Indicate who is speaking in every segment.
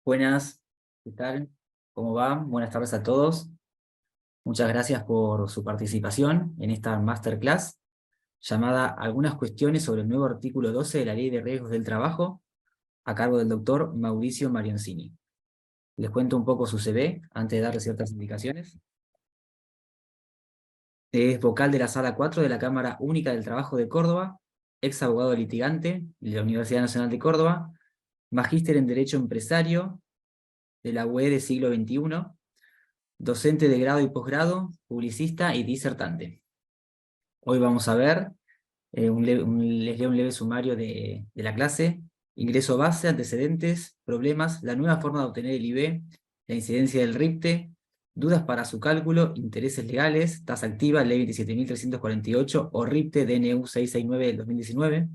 Speaker 1: Buenas, ¿qué tal? ¿Cómo va? Buenas tardes a todos. Muchas gracias por su participación en esta masterclass llamada Algunas cuestiones sobre el nuevo artículo 12 de la Ley de Riesgos del Trabajo, a cargo del doctor Mauricio Marioncini. Les cuento un poco su CV antes de darle ciertas indicaciones. Es vocal de la Sala 4 de la Cámara Única del Trabajo de Córdoba, ex abogado litigante de la Universidad Nacional de Córdoba, magíster en Derecho Empresario de la UE de siglo XXI, docente de grado y posgrado, publicista y disertante. Hoy vamos a ver, les leo un leve sumario de la clase: ingreso base, antecedentes, problemas, la nueva forma de obtener el IB, la incidencia del RIPTE, dudas para su cálculo, intereses legales, tasa activa, ley 27.348 o RIPTE DNU 669 del 2019,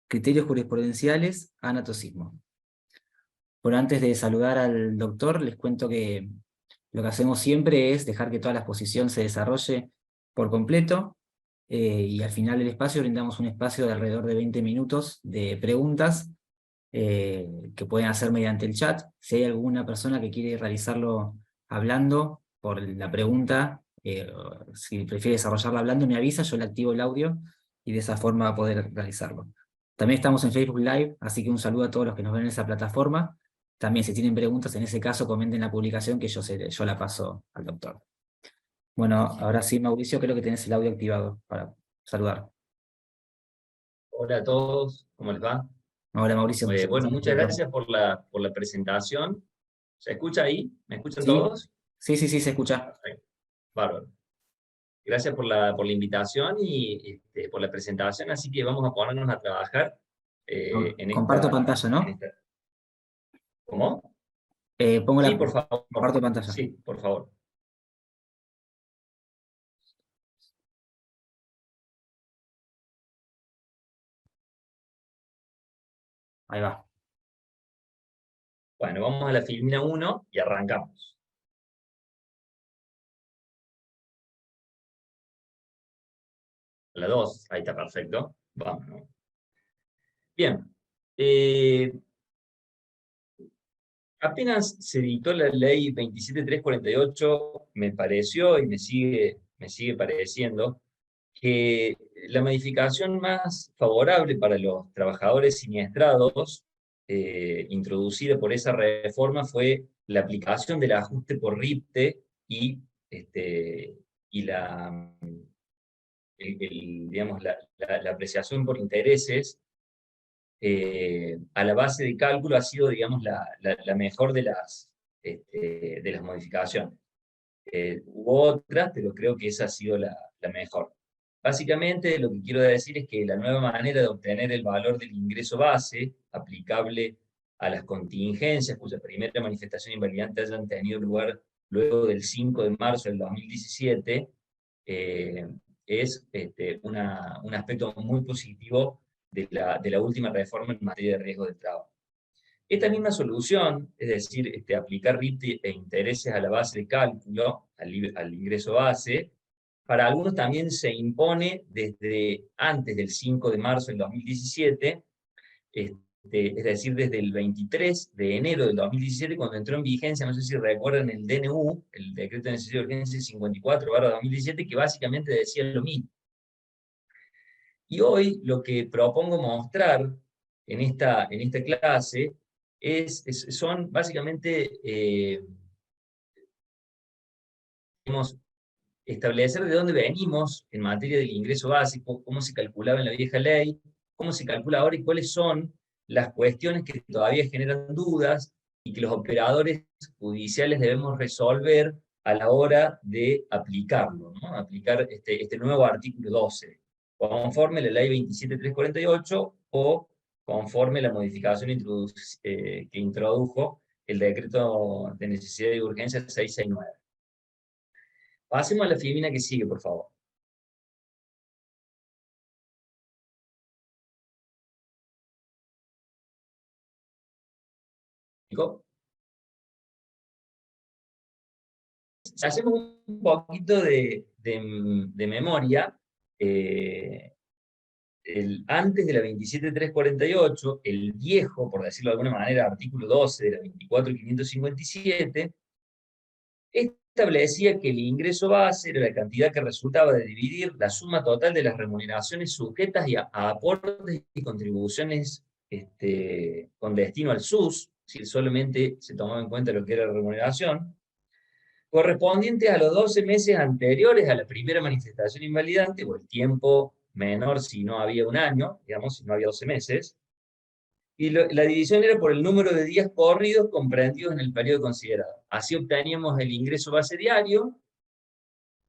Speaker 1: criterios jurisprudenciales, anatocismo. Por antes de saludar al doctor, les cuento que lo que hacemos siempre es dejar que toda la exposición se desarrolle por completo, y al final del espacio brindamos un espacio de alrededor de 20 minutos de preguntas que pueden hacer mediante el chat. Si hay alguna persona que quiere realizarlo hablando por la pregunta, o si prefiere desarrollarla hablando, me avisa, yo le activo el audio y de esa forma va a poder realizarlo. También estamos en Facebook Live, así que un saludo a todos los que nos ven en esa plataforma. También, si tienen preguntas, en ese caso, comenten la publicación que yo la paso al doctor. Bueno, ahora sí, Mauricio, creo que tenés el audio activado para saludar.
Speaker 2: Hola a todos, ¿cómo les va?
Speaker 1: Hola, Mauricio. Muchas
Speaker 2: Bueno,
Speaker 1: gracias
Speaker 2: muchas gracias por la presentación. ¿Se escucha ahí? ¿Me escuchan
Speaker 1: Sí,
Speaker 2: todos?
Speaker 1: sí, sí, sí, se escucha.
Speaker 2: Perfecto, bárbaro. Gracias por la invitación y por la presentación, así que vamos a ponernos a trabajar
Speaker 1: Comparto pantalla,
Speaker 2: en
Speaker 1: ¿no?
Speaker 2: esta... ¿Cómo?
Speaker 1: Pongo
Speaker 2: Sí,
Speaker 1: la...
Speaker 2: por favor.
Speaker 1: Comparto pantalla.
Speaker 2: Sí, por favor.
Speaker 1: Ahí va.
Speaker 2: Bueno, vamos a la filmina 1 y arrancamos. La 2, ahí está perfecto. Vamos, ¿no? Bien. Eh, Apenas se dictó la ley 27348, me pareció y me sigue pareciendo que la modificación más favorable para los trabajadores siniestrados introducida por esa reforma fue la aplicación del ajuste por RIPTE y, este, y digamos, la apreciación por intereses a la base de cálculo ha sido, digamos, la mejor de las modificaciones. Hubo otras, pero creo que esa ha sido la mejor. Básicamente, lo que quiero decir es que la nueva manera de obtener el valor del ingreso base, aplicable a las contingencias cuya primera manifestación invalidante hayan tenido lugar luego del 5 de marzo del 2017, eh, es un aspecto muy positivo de la última reforma en materia de riesgo del trabajo. Esta misma solución, es decir, aplicar RIT e intereses a la base de cálculo, al ingreso base, para algunos también se impone desde antes del 5 de marzo del 2017, es decir, desde el 23 de enero del 2017, cuando entró en vigencia, no sé si recuerdan, el DNU, el Decreto de Necesidad de Urgencia 54/2017, que básicamente decía lo mismo. Y hoy lo que propongo mostrar en esta clase son básicamente, digamos, establecer de dónde venimos en materia del ingreso básico, cómo se calculaba en la vieja ley, cómo se calcula ahora y cuáles son las cuestiones que todavía generan dudas y que los operadores judiciales debemos resolver a la hora de aplicarlo, ¿no? Aplicar este nuevo artículo 12, conforme la ley 27348 o conforme la modificación que introdujo el decreto de necesidad y urgencia 669. Pasemos a la filmina que sigue, por favor. ¿Nico? Si hacemos un poquito de memoria, antes de la 27348, el viejo, por decirlo de alguna manera, artículo 12 de la 24557, establecía que el ingreso base era la cantidad que resultaba de dividir la suma total de las remuneraciones sujetas a aportes y contribuciones con destino al SUS, si solamente se tomaba en cuenta lo que era la remuneración, correspondiente a los 12 meses anteriores a la primera manifestación invalidante, o el tiempo menor si no había un año, digamos, si no había 12 meses, y la división era por el número de días corridos comprendidos en el periodo considerado. Así obteníamos el ingreso base diario,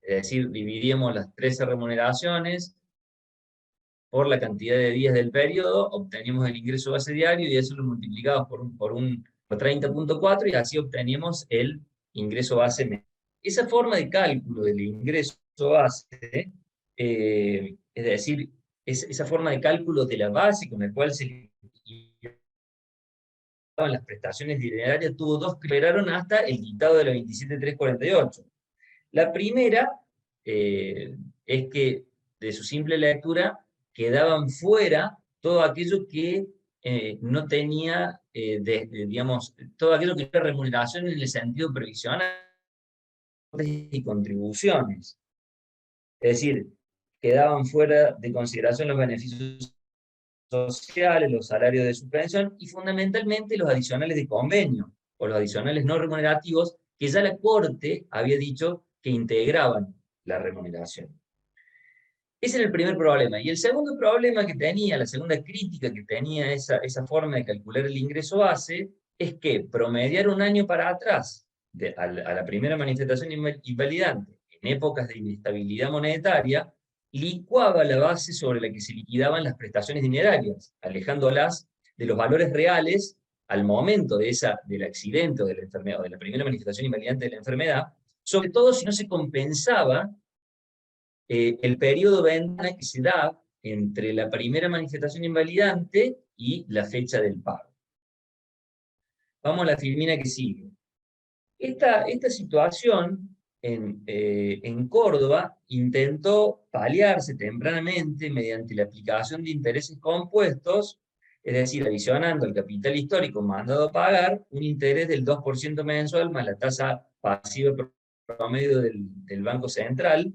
Speaker 2: es decir, dividíamos las 13 remuneraciones por la cantidad de días del periodo, obteníamos el ingreso base diario y eso lo multiplicamos por 30.4 y así obteníamos el ingreso base mensual. Esa forma de cálculo del ingreso base, es decir, esa forma de cálculo de la base con la cual se las prestaciones dinerarias tuvo dos que operaron hasta el dictado de la 27348. La primera es que de su simple lectura quedaban fuera todo aquello que no tenía, digamos, todo aquello que era remuneración en el sentido previsional y contribuciones. Es decir, quedaban fuera de consideración los beneficios sociales, los salarios de suspensión y fundamentalmente los adicionales de convenio o los adicionales no remunerativos que ya la Corte había dicho que integraban la remuneración. Ese era el primer problema. Y el segundo problema que tenía, la segunda crítica que tenía esa forma de calcular el ingreso base, es que promediar un año para atrás a la primera manifestación invalidante en épocas de inestabilidad monetaria, licuaba la base sobre la que se liquidaban las prestaciones dinerarias, alejándolas de los valores reales al momento del accidente o de la enfermedad, o de la primera manifestación invalidante de la enfermedad, sobre todo si no se compensaba el periodo ventana que se da entre la primera manifestación invalidante y la fecha del pago. Vamos a la filmina que sigue. Esta situación en Córdoba intentó paliarse tempranamente mediante la aplicación de intereses compuestos, es decir, adicionando al capital histórico mandado a pagar un interés del 2% mensual más la tasa pasiva promedio del Banco Central,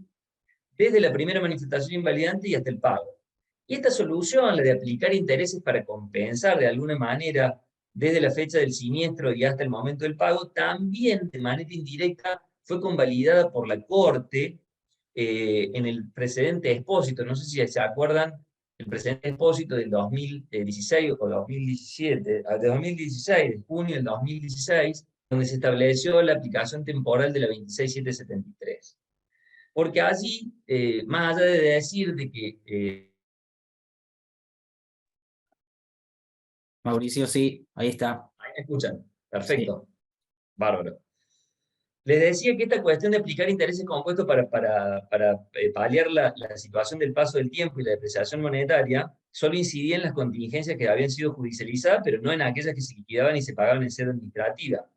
Speaker 2: desde la primera manifestación invalidante y hasta el pago. Y esta solución, la de aplicar intereses para compensar de alguna manera desde la fecha del siniestro y hasta el momento del pago, también de manera indirecta fue convalidada por la Corte en el precedente Expósito. No sé si se acuerdan, el precedente Expósito del 2016 o 2017, de 2016, de junio del 2016, donde se estableció la aplicación temporal de la 26773. Porque allí, más allá de decir de que...
Speaker 1: Mauricio, sí, ahí está.
Speaker 2: Ahí me escuchan, perfecto,
Speaker 1: Sí.
Speaker 2: bárbaro. Les decía que esta cuestión de aplicar intereses compuestos para paliar la situación del paso del tiempo y la depreciación monetaria, solo incidía en las contingencias que habían sido judicializadas, pero no en aquellas que se liquidaban y se pagaban en sede administrativa.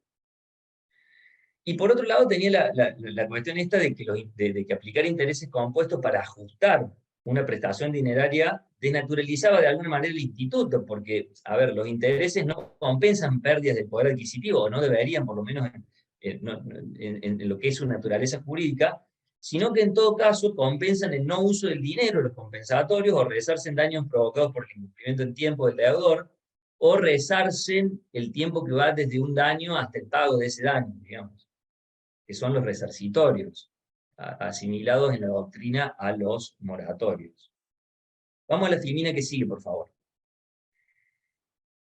Speaker 2: Y por otro lado tenía la cuestión esta de que aplicar intereses compuestos para ajustar una prestación dineraria desnaturalizaba de alguna manera el instituto, porque, a ver, los intereses no compensan pérdidas de poder adquisitivo, o no deberían, por lo menos en lo que es su naturaleza jurídica, sino que en todo caso compensan el no uso del dinero, los compensatorios, o resarcen daños provocados por el incumplimiento en tiempo del deudor, o resarcen el tiempo que va desde un daño hasta el pago de ese daño, digamos, que son los resarcitorios, asimilados en la doctrina a los moratorios. Vamos a la filmina que sigue, por favor.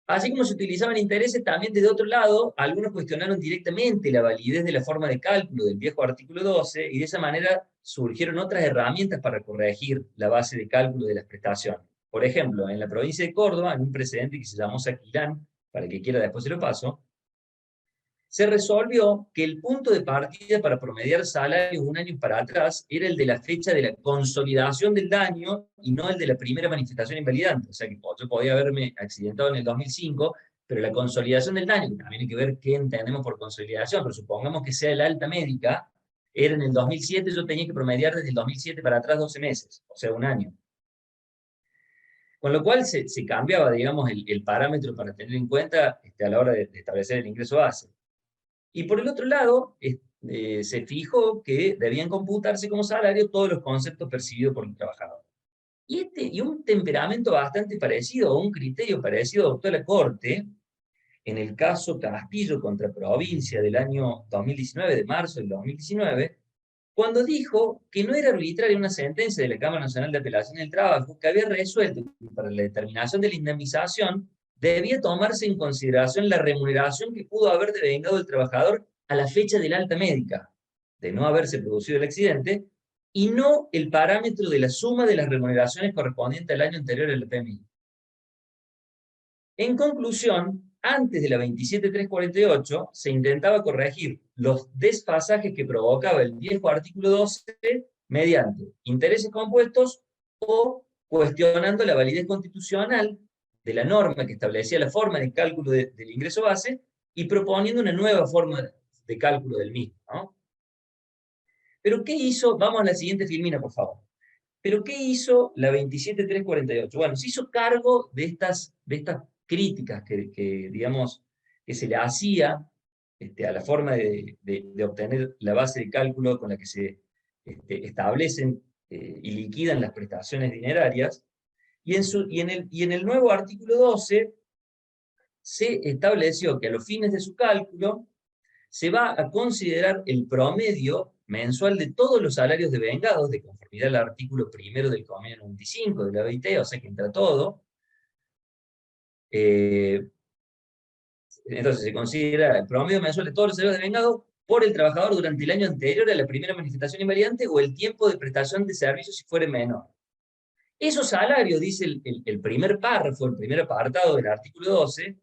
Speaker 2: Así como se utilizaban intereses, también desde otro lado, algunos cuestionaron directamente la validez de la forma de cálculo del viejo artículo 12, y de esa manera surgieron otras herramientas para corregir la base de cálculo de las prestaciones. Por ejemplo, en la provincia de Córdoba, en un precedente que se llamó Saquilán, para el que quiera después se lo paso, se resolvió que el punto de partida para promediar salarios un año para atrás era el de la fecha de la consolidación del daño y no el de la primera manifestación invalidante. O sea que yo podía haberme accidentado en el 2005, pero la consolidación del daño, que también hay que ver qué entendemos por consolidación, pero supongamos que sea el alta médica, era en el 2007, yo tenía que promediar desde el 2007 para atrás 12 meses, o sea, un año. Con lo cual se cambiaba, digamos, el parámetro para tener en cuenta a la hora de establecer el ingreso base. Y por el otro lado, se fijó que debían computarse como salario todos los conceptos percibidos por el trabajador. Y un temperamento bastante parecido, o un criterio parecido adoptó la Corte en el caso Castillo contra Provincia del año 2019, de marzo del 2019, cuando dijo que no era arbitraria una sentencia de la Cámara Nacional de Apelación del Trabajo que había resuelto que para la determinación de la indemnización debía tomarse en consideración la remuneración que pudo haber devengado el trabajador a la fecha del alta médica, de no haberse producido el accidente, y no el parámetro de la suma de las remuneraciones correspondientes al año anterior al PMI. En conclusión, antes de la 27348 se intentaba corregir los desfasajes que provocaba el viejo artículo 12 mediante intereses compuestos o cuestionando la validez constitucional de la norma que establecía la forma de cálculo del ingreso base y proponiendo una nueva forma de cálculo del mismo, ¿no? Pero ¿qué hizo? Vamos a la siguiente filmina, por favor. Pero ¿qué hizo la 27348? Bueno, se hizo cargo de estas críticas digamos, que se le hacía a la forma de obtener la base de cálculo con la que se establecen y liquidan las prestaciones dinerarias, y en el nuevo artículo 12 se estableció que a los fines de su cálculo se va a considerar el promedio mensual de todos los salarios devengados, de conformidad al artículo primero del convenio 95 de la OIT, o sea que entra todo. Entonces se considera el promedio mensual de todos los salarios devengados por el trabajador durante el año anterior a la primera manifestación invalidante o el tiempo de prestación de servicios si fuere menor. Esos salarios, dice el primer párrafo, el primer apartado del artículo 12,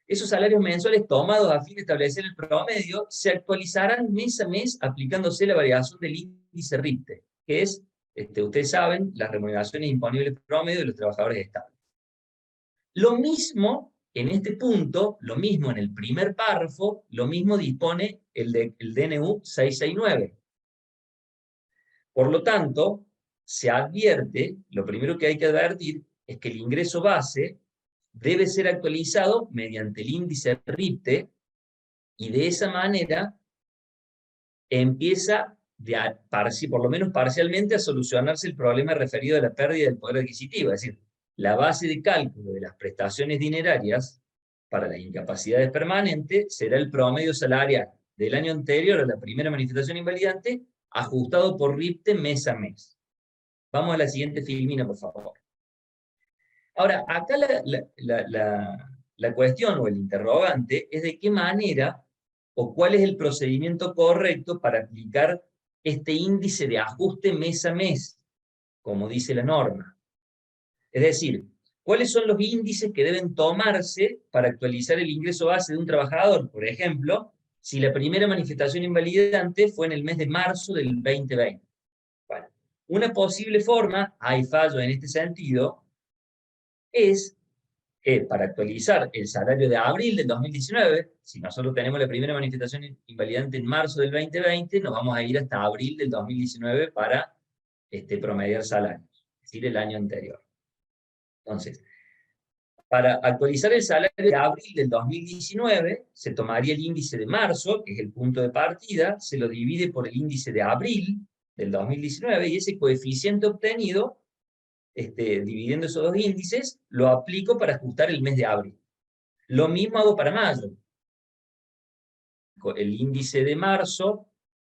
Speaker 2: esos salarios mensuales tomados a fin de establecer el promedio se actualizarán mes a mes aplicándose la variación del índice RIPTE, que es, ustedes saben, las remuneraciones imponibles promedio de los trabajadores estables. Lo mismo en este punto, lo mismo en el primer párrafo, lo mismo dispone el DNU 669. Por lo tanto, se advierte, lo primero que hay que advertir es que el ingreso base debe ser actualizado mediante el índice RIPTE y de esa manera empieza, por lo menos parcialmente, a solucionarse el problema referido a la pérdida del poder adquisitivo. Es decir, la base de cálculo de las prestaciones dinerarias para las incapacidades permanentes será el promedio salarial del año anterior a la primera manifestación invalidante, ajustado por RIPTE mes a mes. Vamos a la siguiente filmina, por favor. Ahora, acá la cuestión o el interrogante es de qué manera o cuál es el procedimiento correcto para aplicar este índice de ajuste mes a mes, como dice la norma. Es decir, ¿cuáles son los índices que deben tomarse para actualizar el ingreso base de un trabajador? Por ejemplo, si la primera manifestación invalidante fue en el mes de marzo del 2020. Bueno, una posible forma, hay fallo en este sentido, es para actualizar el salario de abril del 2019, si nosotros tenemos la primera manifestación invalidante en marzo del 2020, nos vamos a ir hasta abril del 2019 para promediar salarios, es decir, el año anterior. Entonces, para actualizar el salario de abril del 2019, se tomaría el índice de marzo, que es el punto de partida, se lo divide por el índice de abril del 2019, y ese coeficiente obtenido dividiendo esos dos índices, lo aplico para ajustar el mes de abril. Lo mismo hago para mayo. El índice de marzo,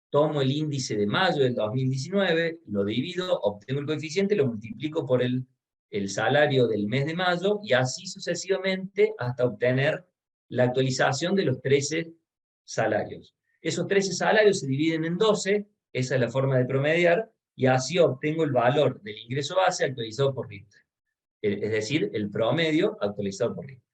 Speaker 2: tomo el índice de mayo del 2019, lo divido, obtengo el coeficiente, lo multiplico por el salario del mes de mayo, y así sucesivamente hasta obtener la actualización de los 13 salarios. Esos 13 salarios se dividen en 12, esa es la forma de promediar, y así obtengo el valor del ingreso base actualizado por RIPTE. Es decir, el promedio actualizado por RIPTE.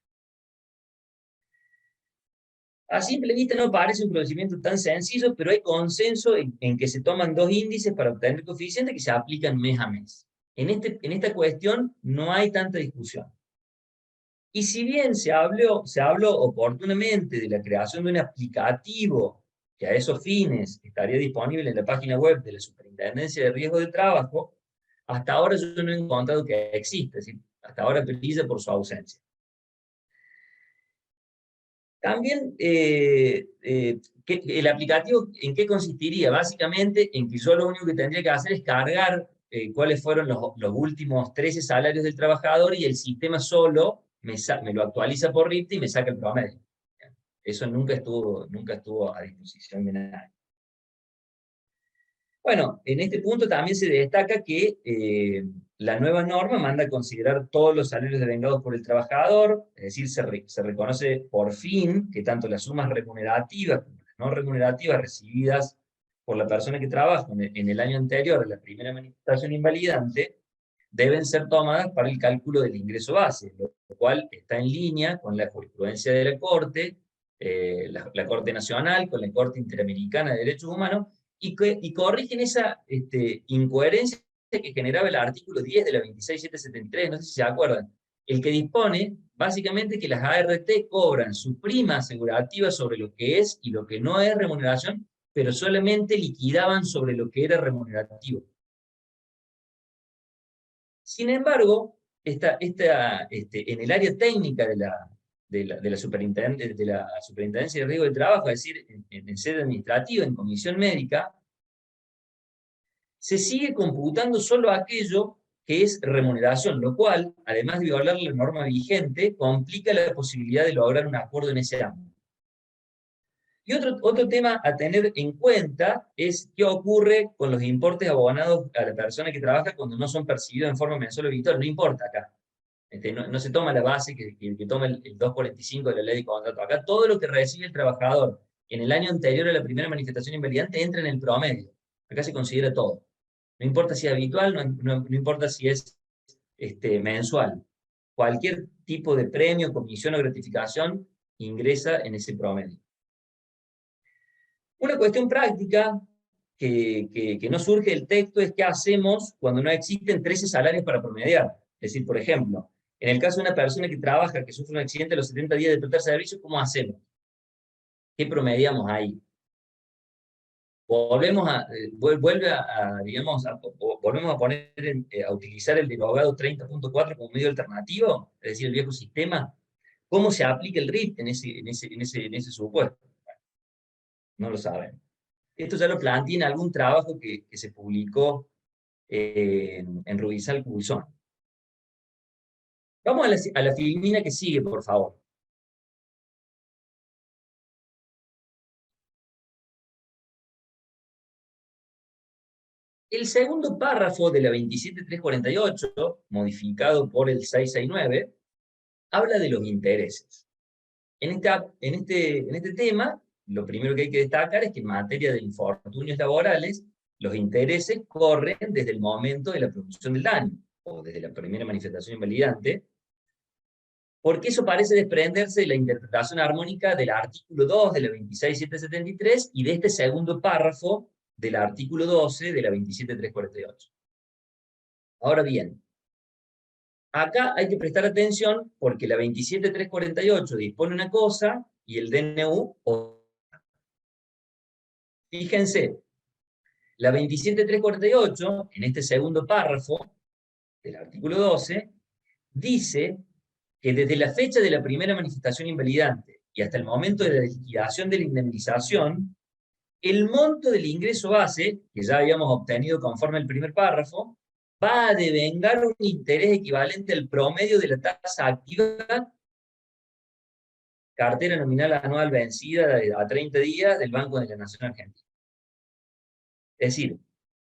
Speaker 2: A simple vista no parece un procedimiento tan sencillo, pero hay consenso en que se toman dos índices para obtener el coeficiente que se aplican mes a mes. En esta cuestión no hay tanta discusión. Y si bien se habló oportunamente de la creación de un aplicativo que a esos fines estaría disponible en la página web de la Superintendencia de Riesgo del Trabajo, hasta ahora yo no he encontrado que exista, es decir, hasta ahora brilla por su ausencia. También, el aplicativo, ¿en qué consistiría? Básicamente, en que yo lo único que tendría que hacer es cargar cuáles fueron los últimos 13 salarios del trabajador y el sistema solo me lo actualiza por RIPTE y me saca el promedio. Eso nunca estuvo a disposición de nadie. Bueno, en este punto también se destaca que la nueva norma manda a considerar todos los salarios devengados por el trabajador, es decir, se reconoce por fin que tanto las sumas remunerativas como las no remunerativas recibidas por la persona que trabaja en el año anterior a la primera manifestación invalidante deben ser tomadas para el cálculo del ingreso base, lo cual está en línea con la jurisprudencia de la Corte, la Corte Nacional, con la Corte Interamericana de Derechos Humanos, y corrigen esa incoherencia que generaba el artículo 10 de la 26773, no sé si se acuerdan, el que dispone básicamente que las ART cobran su prima asegurativa sobre lo que es y lo que no es remuneración, pero solamente liquidaban sobre lo que era remunerativo. Sin embargo, en el área técnica de la Superintendencia de Riesgo del Trabajo, es decir, en sede administrativa, en comisión médica, se sigue computando solo aquello que es remuneración, lo cual, además de violar la norma vigente, complica la posibilidad de lograr un acuerdo en ese ámbito. Y otro tema a tener en cuenta es qué ocurre con los importes abonados a la persona que trabaja cuando no son percibidos en forma mensual o habitual. No importa acá. No se toma la base que toma el 245 de la ley de contrato. Acá todo lo que recibe el trabajador en el año anterior a la primera manifestación invalidante entra en el promedio. Acá se considera todo. No importa si es habitual, no importa si es mensual. Cualquier tipo de premio, comisión o gratificación ingresa en ese promedio. Una cuestión práctica que no surge del texto es qué hacemos cuando no existen 13 salarios para promediar. Es decir, por ejemplo, en el caso de una persona que trabaja, que sufre un accidente a los 70 días de prestar servicio, ¿cómo hacemos? ¿Qué promediamos ahí? Volvemos volvemos a poner a utilizar el derogado 30.4 como medio alternativo, es decir, el viejo sistema. ¿Cómo se aplica el RIT en ese supuesto? No lo saben. Esto ya lo planteé en algún trabajo que se publicó en Rubizal Cubizón. Vamos a la filmina que sigue, por favor. El segundo párrafo de la 27348, modificado por el 669, habla de los intereses. En este tema, lo primero que hay que destacar es que en materia de infortunios laborales, los intereses corren desde el momento de la producción del daño, o desde la primera manifestación invalidante, porque eso parece desprenderse de la interpretación armónica del artículo 2 de la 26773 y de este segundo párrafo del artículo 12 de la 27348. Ahora bien, acá hay que prestar atención porque la 27348 dispone una cosa y el DNU otra. Fíjense, la 27348, en este segundo párrafo del artículo 12, dice que desde la fecha de la primera manifestación invalidante y hasta el momento de la liquidación de la indemnización, el monto del ingreso base, que ya habíamos obtenido conforme al primer párrafo, va a devengar un interés equivalente al promedio de la tasa activa, cartera nominal anual vencida a 30 días del Banco de la Nación Argentina. Es decir,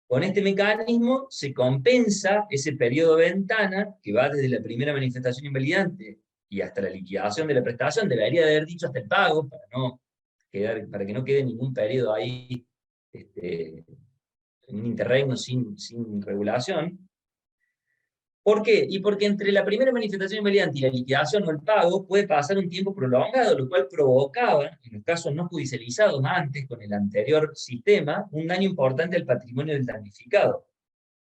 Speaker 2: con este mecanismo se compensa ese periodo de ventana que va desde la primera manifestación invalidante y hasta la liquidación de la prestación, debería de haber dicho hasta el pago, para que no quede ningún periodo ahí en un interregno sin regulación. ¿Por qué? Y porque entre la primera manifestación invalidante y la liquidación o el pago puede pasar un tiempo prolongado, lo cual provocaba, en los casos no judicializados antes con el anterior sistema, un daño importante al patrimonio del damnificado.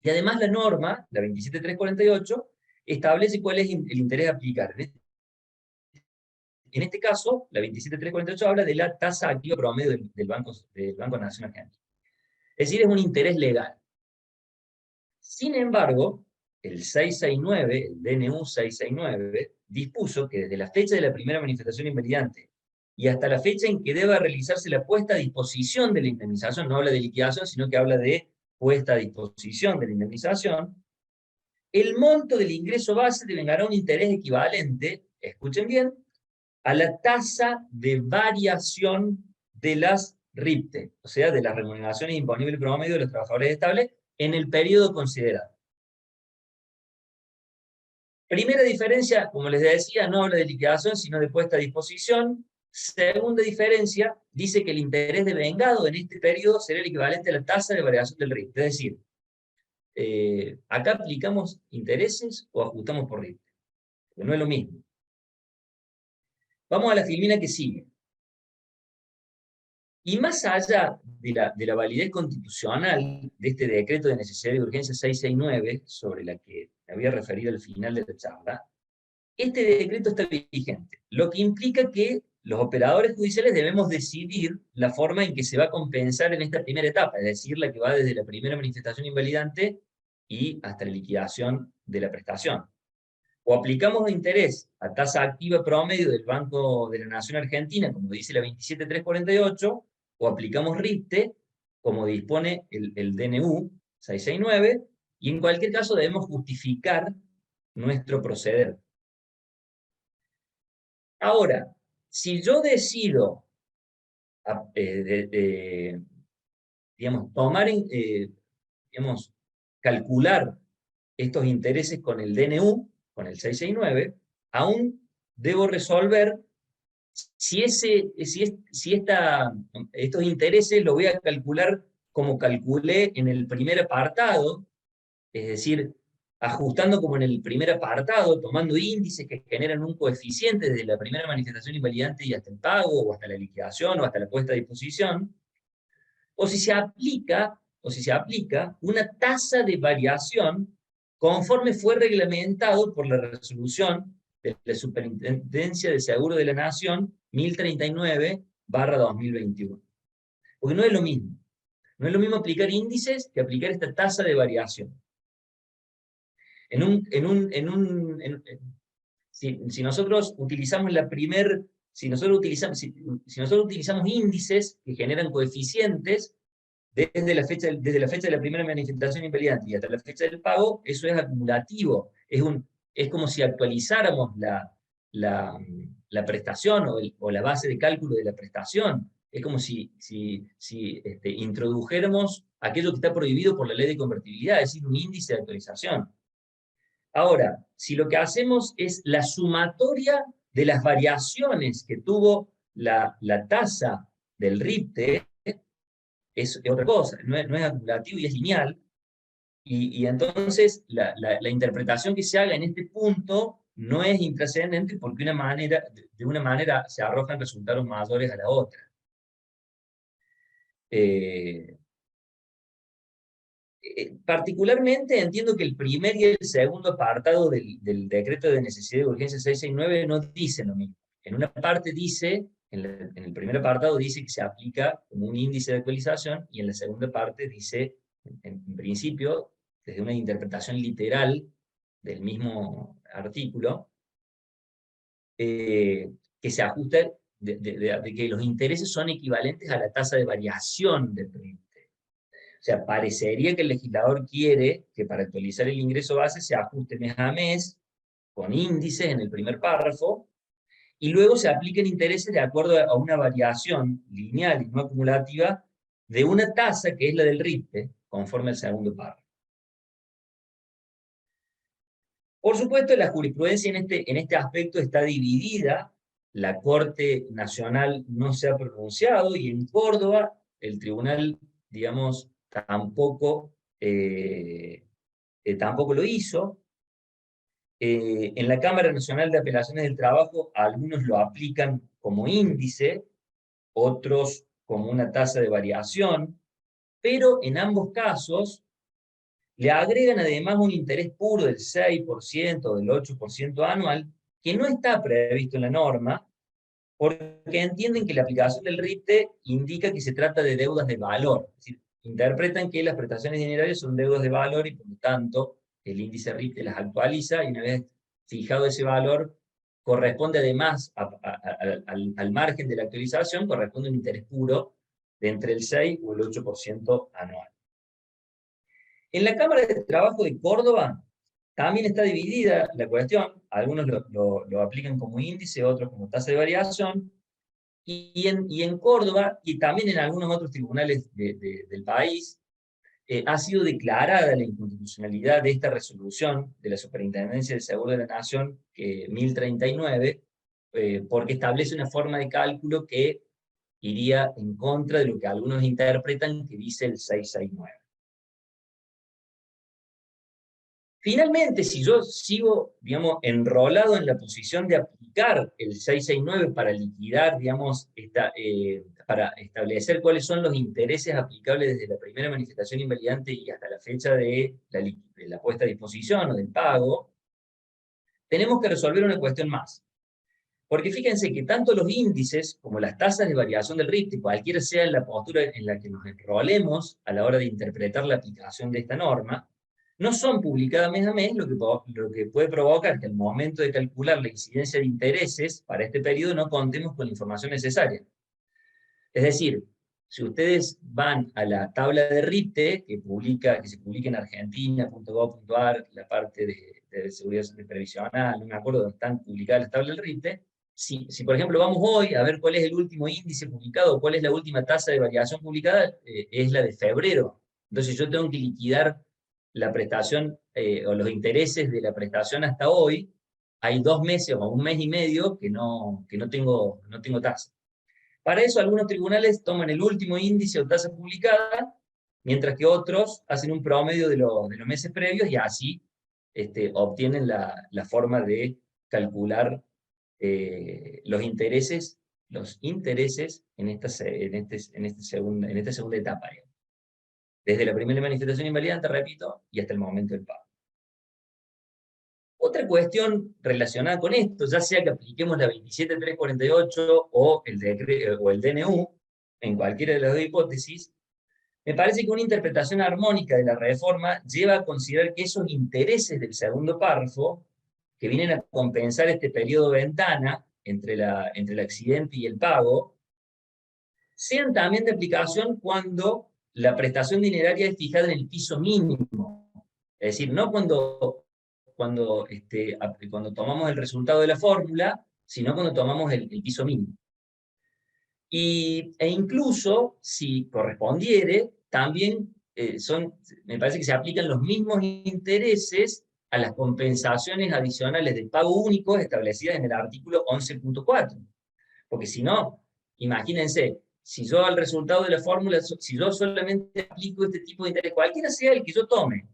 Speaker 2: Y además la norma, la 27348, establece cuál es el interés a aplicar. en este caso, la 27348 habla de la tasa activa promedio del Banco Nación Argentino. Es decir, es un interés legal. Sin embargo, el 669, el DNU 669, dispuso que desde la fecha de la primera manifestación invalidante y hasta la fecha en que deba realizarse la puesta a disposición de la indemnización, no habla de liquidación, sino que habla de puesta a disposición de la indemnización, el monto del ingreso base devengará un interés equivalente, escuchen bien, a la tasa de variación de las RIPTE, o sea, de las remuneraciones imponibles promedio de los trabajadores estables en el periodo considerado. Primera diferencia, como les decía, no habla de liquidación, sino de puesta a disposición. Segunda diferencia, dice que el interés devengado en este periodo será el equivalente a la tasa de variación del RIPTE. Es decir, acá aplicamos intereses o ajustamos por RIPTE, que no es lo mismo. Vamos a la filmina que sigue. Y más allá de la validez constitucional de este decreto de necesidad y urgencia 669, sobre la que me había referido al final de la charla, este decreto está vigente, lo que implica que los operadores judiciales debemos decidir la forma en que se va a compensar en esta primera etapa, es decir, la que va desde la primera manifestación invalidante y hasta la liquidación de la prestación. O aplicamos interés a tasa activa promedio del Banco de la Nación Argentina, como dice la 27348, o aplicamos RIPTE, como dispone el DNU 669, y en cualquier caso debemos justificar nuestro proceder. Ahora, si yo decido, digamos, digamos, calcular estos intereses con el DNU, con el 669, aún debo resolver si estos intereses los voy a calcular como calculé en el primer apartado, es decir, ajustando como en el primer apartado, tomando índices que generan un coeficiente desde la primera manifestación invalidante y hasta el pago, o hasta la liquidación, o hasta la puesta a disposición, o si se aplica una tasa de variación conforme fue reglamentado por la resolución de la Superintendencia de Seguro de la Nación 1039/2021. Porque no es lo mismo. No es lo mismo aplicar índices que aplicar esta tasa de variación. Si nosotros utilizamos si nosotros utilizamos índices que generan coeficientes desde la fecha de la primera manifestación invalidante y hasta la fecha del pago, eso es acumulativo. Es como si actualizáramos la prestación o la base de cálculo de la prestación. Es como si introdujéramos aquello que está prohibido por la ley de convertibilidad, es decir, un índice de actualización. Ahora, si lo que hacemos es la sumatoria de las variaciones que tuvo la tasa del RIPTE, es otra cosa, no es acumulativo y es lineal, y entonces la interpretación que se haga en este punto no es intrascendente porque de una manera se arrojan resultados mayores a la otra. Particularmente entiendo que el primer y el segundo apartado del decreto de necesidad y urgencia 669 no dicen lo mismo. En una parte dice, en el primer apartado dice que se aplica como un índice de actualización, y en la segunda parte dice, en principio, desde una interpretación literal del mismo artículo, que se ajusta de que los intereses son equivalentes a la tasa de variación del RIPTE. O sea, parecería que el legislador quiere que para actualizar el ingreso base se ajuste mes a mes, con índices en el primer párrafo, y luego se apliquen intereses de acuerdo a una variación lineal y no acumulativa de una tasa que es la del RIPTE, conforme al segundo párrafo. Por supuesto, la jurisprudencia en este aspecto está dividida. La Corte Nacional no se ha pronunciado, y en Córdoba el tribunal, digamos, tampoco lo hizo. En la Cámara Nacional de Apelaciones del Trabajo, algunos lo aplican como índice, otros como una tasa de variación, pero en ambos casos le agregan además un interés puro del 6% o del 8% anual, que no está previsto en la norma, porque entienden que la aplicación del RIPTE indica que se trata de deudas de valor. Es decir, interpretan que las prestaciones dinerarias son deudas de valor y por lo tanto el índice RIPTE las actualiza y una vez fijado ese valor, corresponde además al margen de la actualización, corresponde un interés puro de entre el 6 o el 8% anual. En la Cámara de Trabajo de Córdoba también está dividida la cuestión, algunos lo aplican como índice, otros como tasa de variación, y en Córdoba, y también en algunos otros tribunales del país, ha sido declarada la inconstitucionalidad de esta resolución de la Superintendencia del Seguro de la Nación, 1039, porque establece una forma de cálculo que iría en contra de lo que algunos interpretan que dice el 669. Finalmente, si yo sigo, digamos, enrolado en la posición de aplicar el 669 para liquidar, digamos, para establecer cuáles son los intereses aplicables desde la primera manifestación invalidante y hasta la fecha de la puesta a disposición o del pago, tenemos que resolver una cuestión más. Porque fíjense que tanto los índices como las tasas de variación del RIPTE, cualquiera sea la postura en la que nos enrolemos a la hora de interpretar la aplicación de esta norma, no son publicadas mes a mes, lo que puede provocar que al momento de calcular la incidencia de intereses para este periodo no contemos con la información necesaria. Es decir, si ustedes van a la tabla de RIPTE, que se publica en argentina.gov.ar, la parte de seguridad previsional, no me acuerdo dónde están publicadas las tablas del RIPTE, si por ejemplo vamos hoy a ver cuál es el último índice publicado, cuál es la última tasa de variación publicada, es la de febrero. Entonces yo tengo que liquidar la prestación o los intereses de la prestación hasta hoy. Hay 2 meses o un mes y medio que no tengo tasa. Para eso algunos tribunales toman el último índice o tasa publicada, mientras que otros hacen un promedio de los meses previos y así obtienen la forma de calcular los intereses en esta segunda etapa, digamos. Desde la primera manifestación invalidante, repito, y hasta el momento del pago. Otra cuestión relacionada con esto, ya sea que apliquemos la 27348 o el DNU, en cualquiera de las dos hipótesis, me parece que una interpretación armónica de la reforma lleva a considerar que esos intereses del segundo párrafo, que vienen a compensar este periodo de ventana entre el accidente y el pago, sean también de aplicación cuando la prestación dineraria es fijada en el piso mínimo. Es decir, no cuando tomamos el resultado de la fórmula, sino cuando tomamos el piso mínimo. E incluso, si correspondiere, también me parece que se aplican los mismos intereses a las compensaciones adicionales del pago único establecidas en el artículo 11.4. Porque si no, imagínense, si yo al resultado de la fórmula, si yo solamente aplico este tipo de interés, cualquiera sea el que yo tome,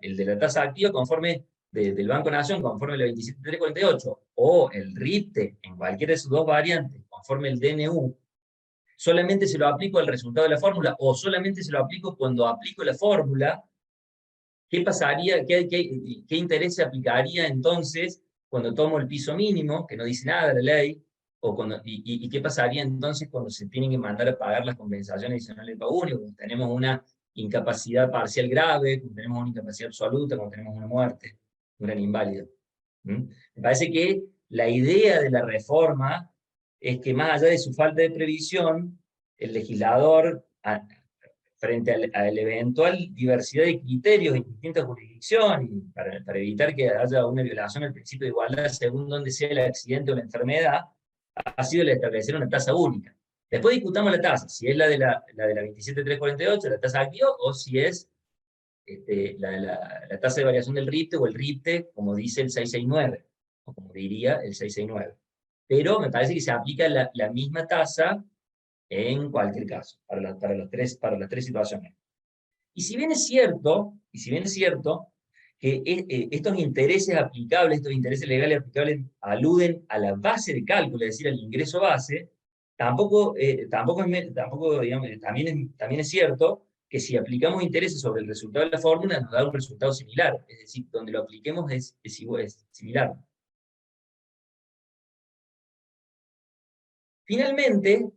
Speaker 2: el de la tasa activa conforme del Banco Nación, conforme la 27348, o el RIPTE, en cualquiera de sus dos variantes, conforme el DNU, solamente se lo aplico al resultado de la fórmula, o solamente se lo aplico cuando aplico la fórmula, ¿qué pasaría, qué interés se aplicaría entonces cuando tomo el piso mínimo, que no dice nada la ley, y qué pasaría entonces cuando se tienen que mandar a pagar las compensaciones adicionales de pago único, cuando tenemos una incapacidad parcial grave, cuando tenemos una incapacidad absoluta, cuando tenemos una muerte, un gran inválido? Me parece que la idea de la reforma es que más allá de su falta de previsión, el legislador, frente a la eventual diversidad de criterios en distintas jurisdicciones, y para evitar que haya una violación al principio de igualdad según donde sea el accidente o la enfermedad, ha sido el establecer una tasa única. Después discutamos la tasa, si es la de la 27348, la tasa activa, o si es la tasa de variación del RIPTE o el RIPTE, como dice el 669, o como diría el 669. Pero me parece que se aplica la misma tasa en cualquier caso, para las tres situaciones. Y si bien es cierto que estos intereses aplicables, estos intereses legales aplicables, aluden a la base de cálculo, es decir, al ingreso base, digamos, también es cierto que si aplicamos intereses sobre el resultado de la fórmula, nos da un resultado similar. Es decir, donde lo apliquemos es similar. Finalmente,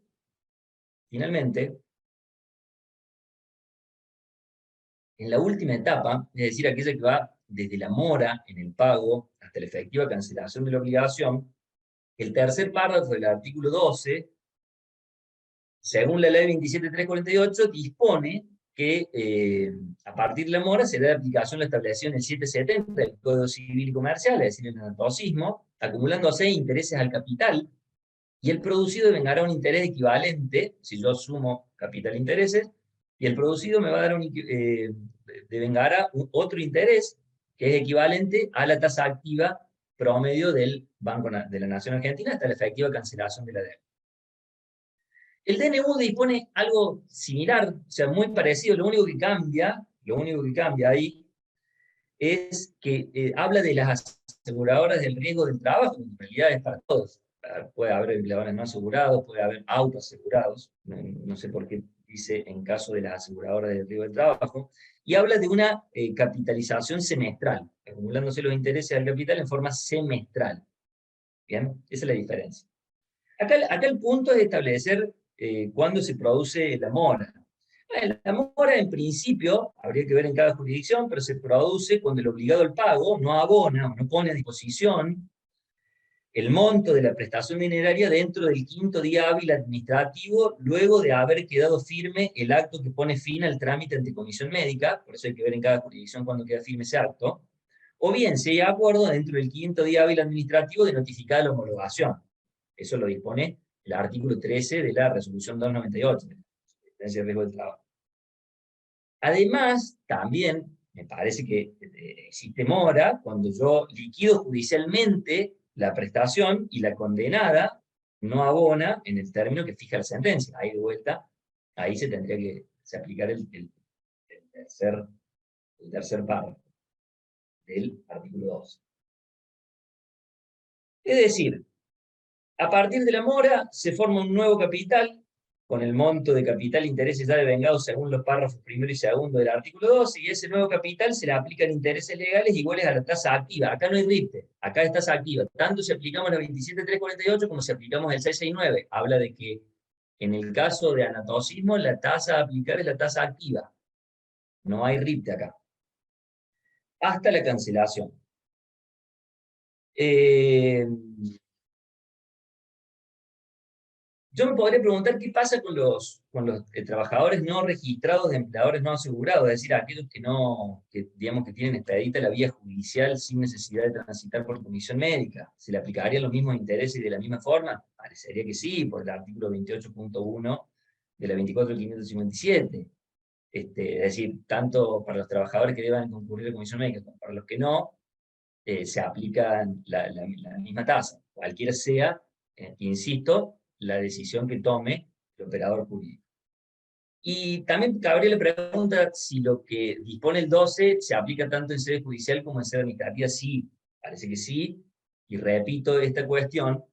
Speaker 2: en la última etapa, es decir, aquella que va desde la mora en el pago hasta la efectiva cancelación de la obligación, el tercer párrafo del artículo 12, según la ley 27.348, dispone que a partir de la mora será de aplicación la establecida en el 770 del Código Civil y Comercial, es decir, en el anatocismo, acumulándose intereses al capital, y el producido devengará un interés equivalente, si yo sumo capital e intereses, y el producido me va a dar devengará otro interés que es equivalente a la tasa activa promedio del Banco de la Nación Argentina hasta la efectiva cancelación de la deuda. El DNU dispone algo similar, o sea, muy parecido, lo único que cambia ahí es que habla de las aseguradoras del riesgo del trabajo, que en realidad es para todos. Puede haber empleadores no asegurados, puede haber autoasegurados, no sé por qué dice en caso de las aseguradoras del riesgo del trabajo, y habla de una capitalización semestral, acumulándose los intereses al capital en forma semestral. ¿Bien? Esa es la diferencia. Acá el punto es establecer cuándo se produce la mora. Bueno, la mora en principio, habría que ver en cada jurisdicción, pero se produce cuando el obligado al pago no abona o no pone a disposición el monto de la prestación dineraria dentro del 5º día hábil administrativo, luego de haber quedado firme el acto que pone fin al trámite ante comisión médica, por eso hay que ver en cada jurisdicción cuándo queda firme ese acto, o bien si hay acuerdo dentro del 5º día hábil administrativo de notificar la homologación. Eso lo dispone el artículo 13 de la resolución 298, de la sentencia de riesgo del trabajo. Además, también me parece que existe mora cuando yo liquido judicialmente la prestación y la condenada no abona en el término que fija la sentencia. Ahí de vuelta, ahí se tendría que aplicar el tercer párrafo del artículo 12. Es decir, a partir de la mora se forma un nuevo capital con el monto de capital e intereses ya devengados según los párrafos primero y segundo del artículo 12, y ese nuevo capital se le aplican intereses legales iguales a la tasa activa. Acá no hay RIPTE, acá es tasa activa. Tanto si aplicamos la 27.348 como si aplicamos el 669. Habla de que en el caso de anatocismo la tasa a aplicar es la tasa activa. No hay RIPTE acá. Hasta la cancelación. Yo me podría preguntar qué pasa con los trabajadores no registrados de empleadores no asegurados, es decir, aquellos digamos, que tienen expedita la vía judicial sin necesidad de transitar por comisión médica. ¿Se le aplicarían los mismos intereses y de la misma forma? Parecería que sí, por el artículo 28.1 de la 24.557. Es decir, tanto para los trabajadores que deban concurrir a comisión médica como para los que no, se aplica la misma tasa. Cualquiera sea, insisto, la decisión que tome el operador jurídico. Y también cabría la pregunta si lo que dispone el 12 se aplica tanto en sede judicial como en sede administrativa. Sí, parece que sí, y repito esta cuestión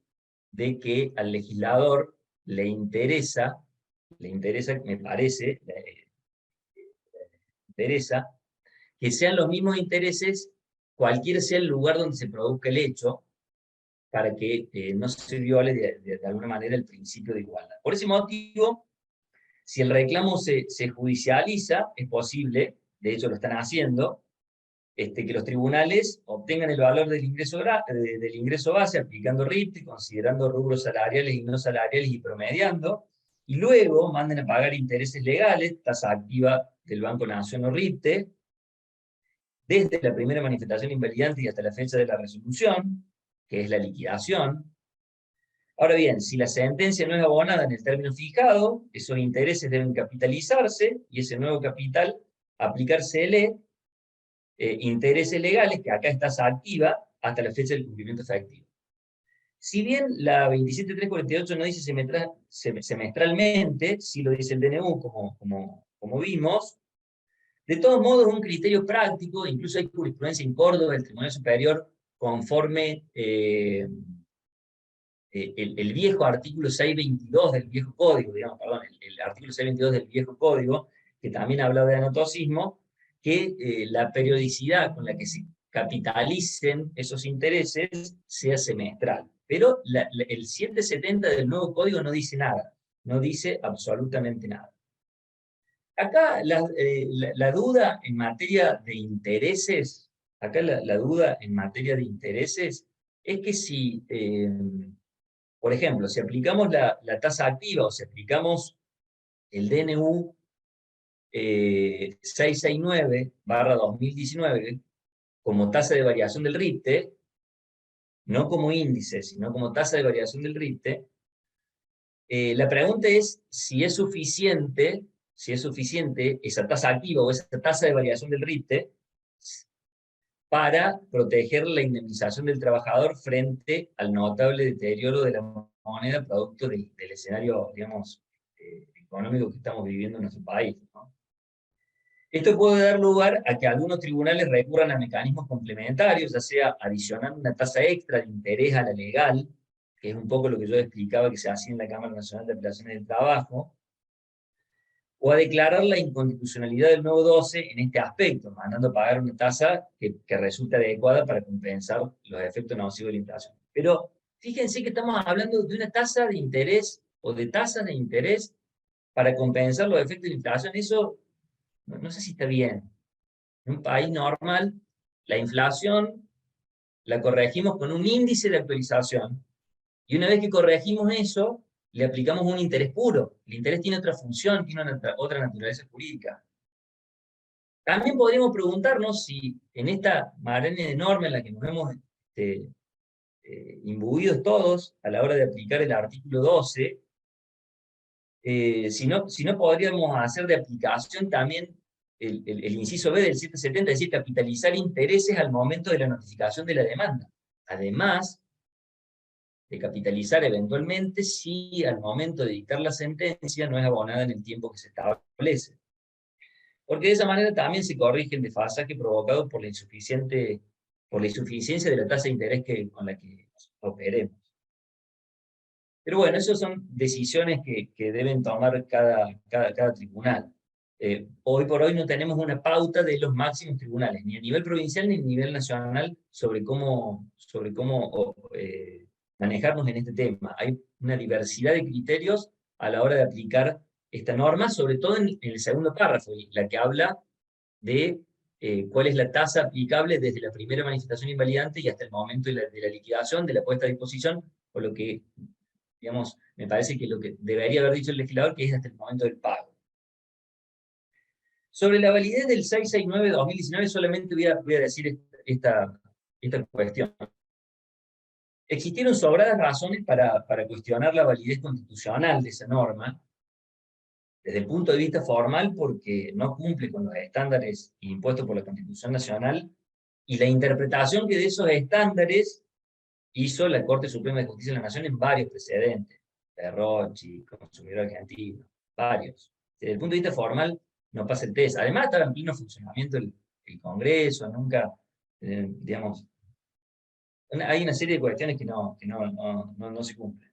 Speaker 2: de que al legislador le interesa, me parece, interesa que sean los mismos intereses, cualquier sea el lugar donde se produzca el hecho, para que no se viole de alguna manera el principio de igualdad. Por ese motivo, si el reclamo se judicializa, es posible, de hecho lo están haciendo, que los tribunales obtengan el valor del ingreso base aplicando RIPTE, considerando rubros salariales y no salariales y promediando, y luego manden a pagar intereses legales, tasa activa del Banco Nación o RIPTE, desde la primera manifestación invalidante y hasta la fecha de la resolución, que es la liquidación. Ahora bien, si la sentencia no es abonada en el término fijado, esos intereses deben capitalizarse y ese nuevo capital aplicársele intereses legales, que acá es tasa activa, hasta la fecha del cumplimiento efectivo. Si bien la 27.348 no dice semestralmente, sí lo dice el DNU, como vimos, de todos modos es un criterio práctico, incluso hay jurisprudencia en Córdoba del Tribunal Superior conforme el viejo artículo 622 del viejo código, digamos, perdón, el artículo 622 del viejo código, que también habla de anatocismo, que la periodicidad con la que se capitalicen esos intereses sea semestral. pero el 770 del nuevo código no dice nada, no dice absolutamente nada. Acá la duda en materia de intereses, acá la duda en materia de intereses es que si, por ejemplo, si aplicamos la tasa activa o si aplicamos el DNU 669/2019 como tasa de variación del RIPTE, no como índice, sino como tasa de variación del RIPTE, la pregunta es si es suficiente esa tasa activa o esa tasa de variación del RIPTE para proteger la indemnización del trabajador frente al notable deterioro de la moneda producto del escenario, digamos, económico que estamos viviendo en nuestro país, ¿no? Esto puede dar lugar a que algunos tribunales recurran a mecanismos complementarios, ya sea adicionando una tasa extra de interés a la legal, que es un poco lo que yo explicaba que se hacía en la Cámara Nacional de Apelaciones del Trabajo, o a declarar la inconstitucionalidad del nuevo 12 en este aspecto, mandando a pagar una tasa que resulte adecuada para compensar los efectos nocivos de la inflación. Pero fíjense que estamos hablando de una tasa de interés o de tasas de interés para compensar los efectos de la inflación. Eso no sé si está bien. En un país normal, la inflación la corregimos con un índice de actualización, y una vez que corregimos eso, le aplicamos un interés puro. El interés tiene otra función, tiene otra naturaleza jurídica. También podríamos preguntarnos si en esta maraña de norma en la que nos hemos imbuidos todos a la hora de aplicar el artículo 12, si no podríamos hacer de aplicación también el inciso B del 770, es decir, capitalizar intereses al momento de la notificación de la demanda. Además de capitalizar eventualmente si al momento de dictar la sentencia no es abonada en el tiempo que se establece. Porque de esa manera también se corrige el desfasaje provocado por la insuficiencia de la tasa de interés con la que operemos. Pero bueno, esas son decisiones que deben tomar cada tribunal. Hoy por hoy no tenemos una pauta de los máximos tribunales, ni a nivel provincial ni a nivel nacional, sobre cómo manejarnos en este tema. Hay una diversidad de criterios a la hora de aplicar esta norma, sobre todo en el segundo párrafo, la que habla de cuál es la tasa aplicable desde la primera manifestación invalidante y hasta el momento de la liquidación, de la puesta a disposición, o lo que, digamos, me parece que lo que debería haber dicho el legislador, que es hasta el momento del pago. Sobre la validez del 669/2019 solamente voy a decir esta cuestión. Existieron sobradas razones para cuestionar la validez constitucional de esa norma, desde el punto de vista formal, porque no cumple con los estándares impuestos por la Constitución Nacional, y la interpretación que de esos estándares hizo la Corte Suprema de Justicia de la Nación en varios precedentes, Perrochi, Consumidor Argentino, varios. Desde el punto de vista formal, no pasa el test. Además, estaba en pleno funcionamiento el Congreso, nunca, digamos, hay una serie de cuestiones que no se cumplen.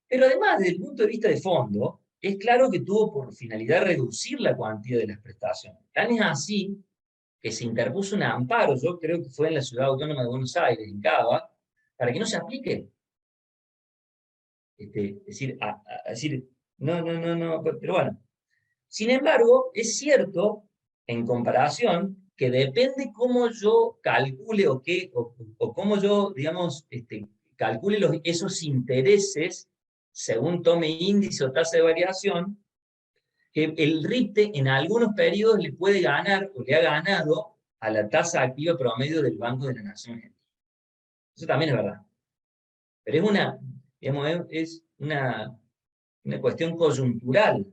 Speaker 2: Pero además, desde el punto de vista de fondo, es claro que tuvo por finalidad reducir la cuantía de las prestaciones. Tan es así que se interpuso un amparo, yo creo que fue en la Ciudad Autónoma de Buenos Aires, en Cava, para que no se aplique. Es decir, no, pero bueno. Sin embargo, es cierto, en comparación, que depende cómo yo calcule o cómo yo, digamos, calcule esos intereses según tome índice o tasa de variación, que el RIPTE en algunos periodos le puede ganar o le ha ganado a la tasa activa promedio del Banco de la Nación Argentina. Eso también es verdad. Pero es una cuestión coyuntural.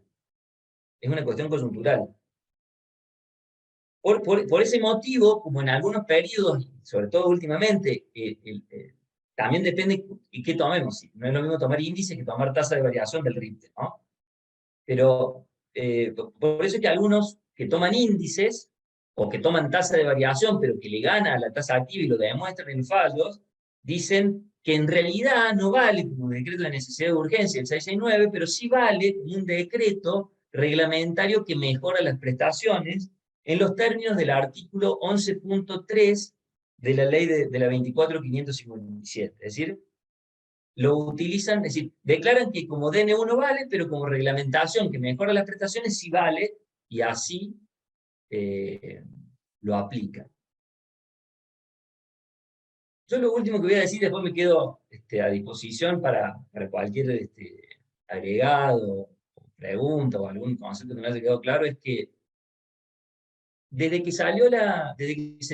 Speaker 2: Es una cuestión coyuntural. Por ese motivo, como en algunos periodos, sobre todo últimamente, también depende qué tomemos. No es lo mismo tomar índice que tomar tasa de variación del RIPTE, ¿no? Pero por eso es que algunos que toman índices o que toman tasa de variación, pero que le gana a la tasa activa y lo demuestran en fallos, dicen que en realidad no vale como decreto de necesidad de urgencia el 669, pero sí vale como un decreto reglamentario que mejora las prestaciones en los términos del artículo 11.3 de la ley de la 24.557. Es decir, lo utilizan, es decir, declaran que como DNU no vale, pero como reglamentación que mejora las prestaciones sí vale, y así lo aplican. Yo lo último que voy a decir, después me quedo a disposición para cualquier agregado, o pregunta o algún concepto que no haya quedado claro, es que desde que se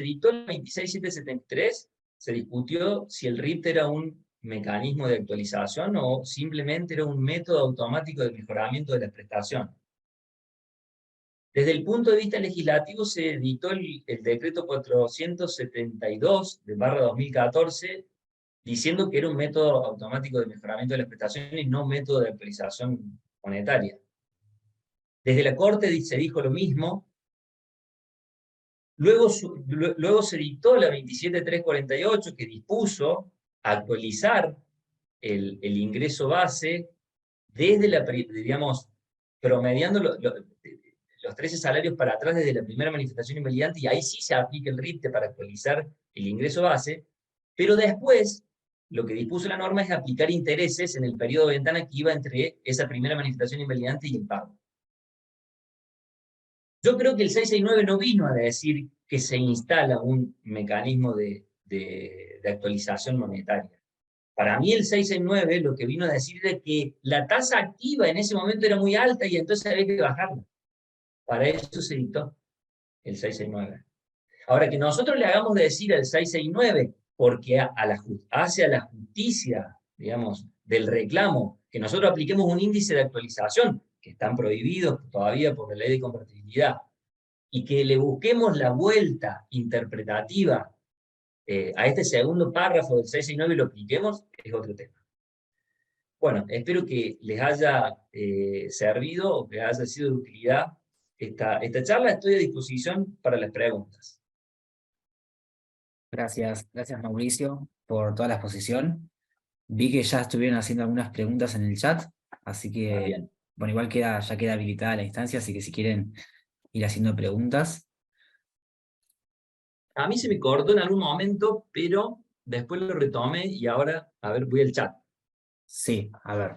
Speaker 2: dictó la 26773, se discutió si el RIT era un mecanismo de actualización o simplemente era un método automático de mejoramiento de la prestación. Desde el punto de vista legislativo se dictó el decreto 472 de /2014, diciendo que era un método automático de mejoramiento de las prestaciones y no un método de actualización monetaria. Desde la Corte se dijo lo mismo. Luego se dictó la 27348, que dispuso actualizar el ingreso base desde digamos, promediando los 13 salarios para atrás desde la primera manifestación invalidante, y ahí sí se aplica el RIT para actualizar el ingreso base, pero después lo que dispuso la norma es aplicar intereses en el periodo de ventana que iba entre esa primera manifestación invalidante y el pago. Yo creo que el 669 no vino a decir que se instala un mecanismo de actualización monetaria. Para mí el 669 lo que vino a decir es que la tasa activa en ese momento era muy alta y entonces había que bajarla. Para eso se dictó el 669. Ahora, que nosotros le hagamos decir al 669, porque hace a la justicia, digamos, del reclamo, que nosotros apliquemos un índice de actualización, que están prohibidos todavía por la ley de convertibilidad, y que le busquemos la vuelta interpretativa a este segundo párrafo del 669 y lo apliquemos, es otro tema. Bueno, espero que les haya servido o que haya sido de utilidad esta charla. Estoy a disposición para las preguntas.
Speaker 1: Gracias, gracias Mauricio por toda la exposición. Vi que ya estuvieron haciendo algunas preguntas en el chat, así que, bueno, igual ya queda habilitada la instancia, así que si quieren ir haciendo preguntas.
Speaker 2: A mí se me cortó en algún momento, pero después lo retomé y ahora, a ver, voy al chat.
Speaker 1: Sí, a ver.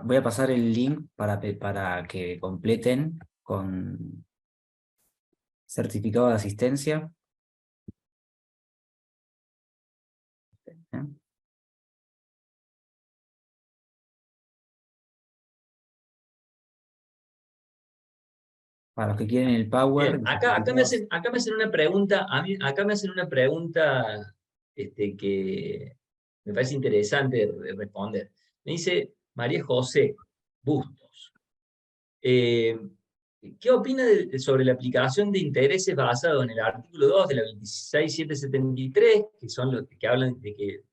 Speaker 1: Voy a pasar el link para que completen con certificado de asistencia. Para los que quieren el Power.
Speaker 2: Bien, acá me hacen una pregunta, acá me hacen una pregunta que me parece interesante responder. Me dice María José Bustos. ¿Qué opina sobre la aplicación de intereses basado en el artículo 2 de la 26773, que son los que hablan de que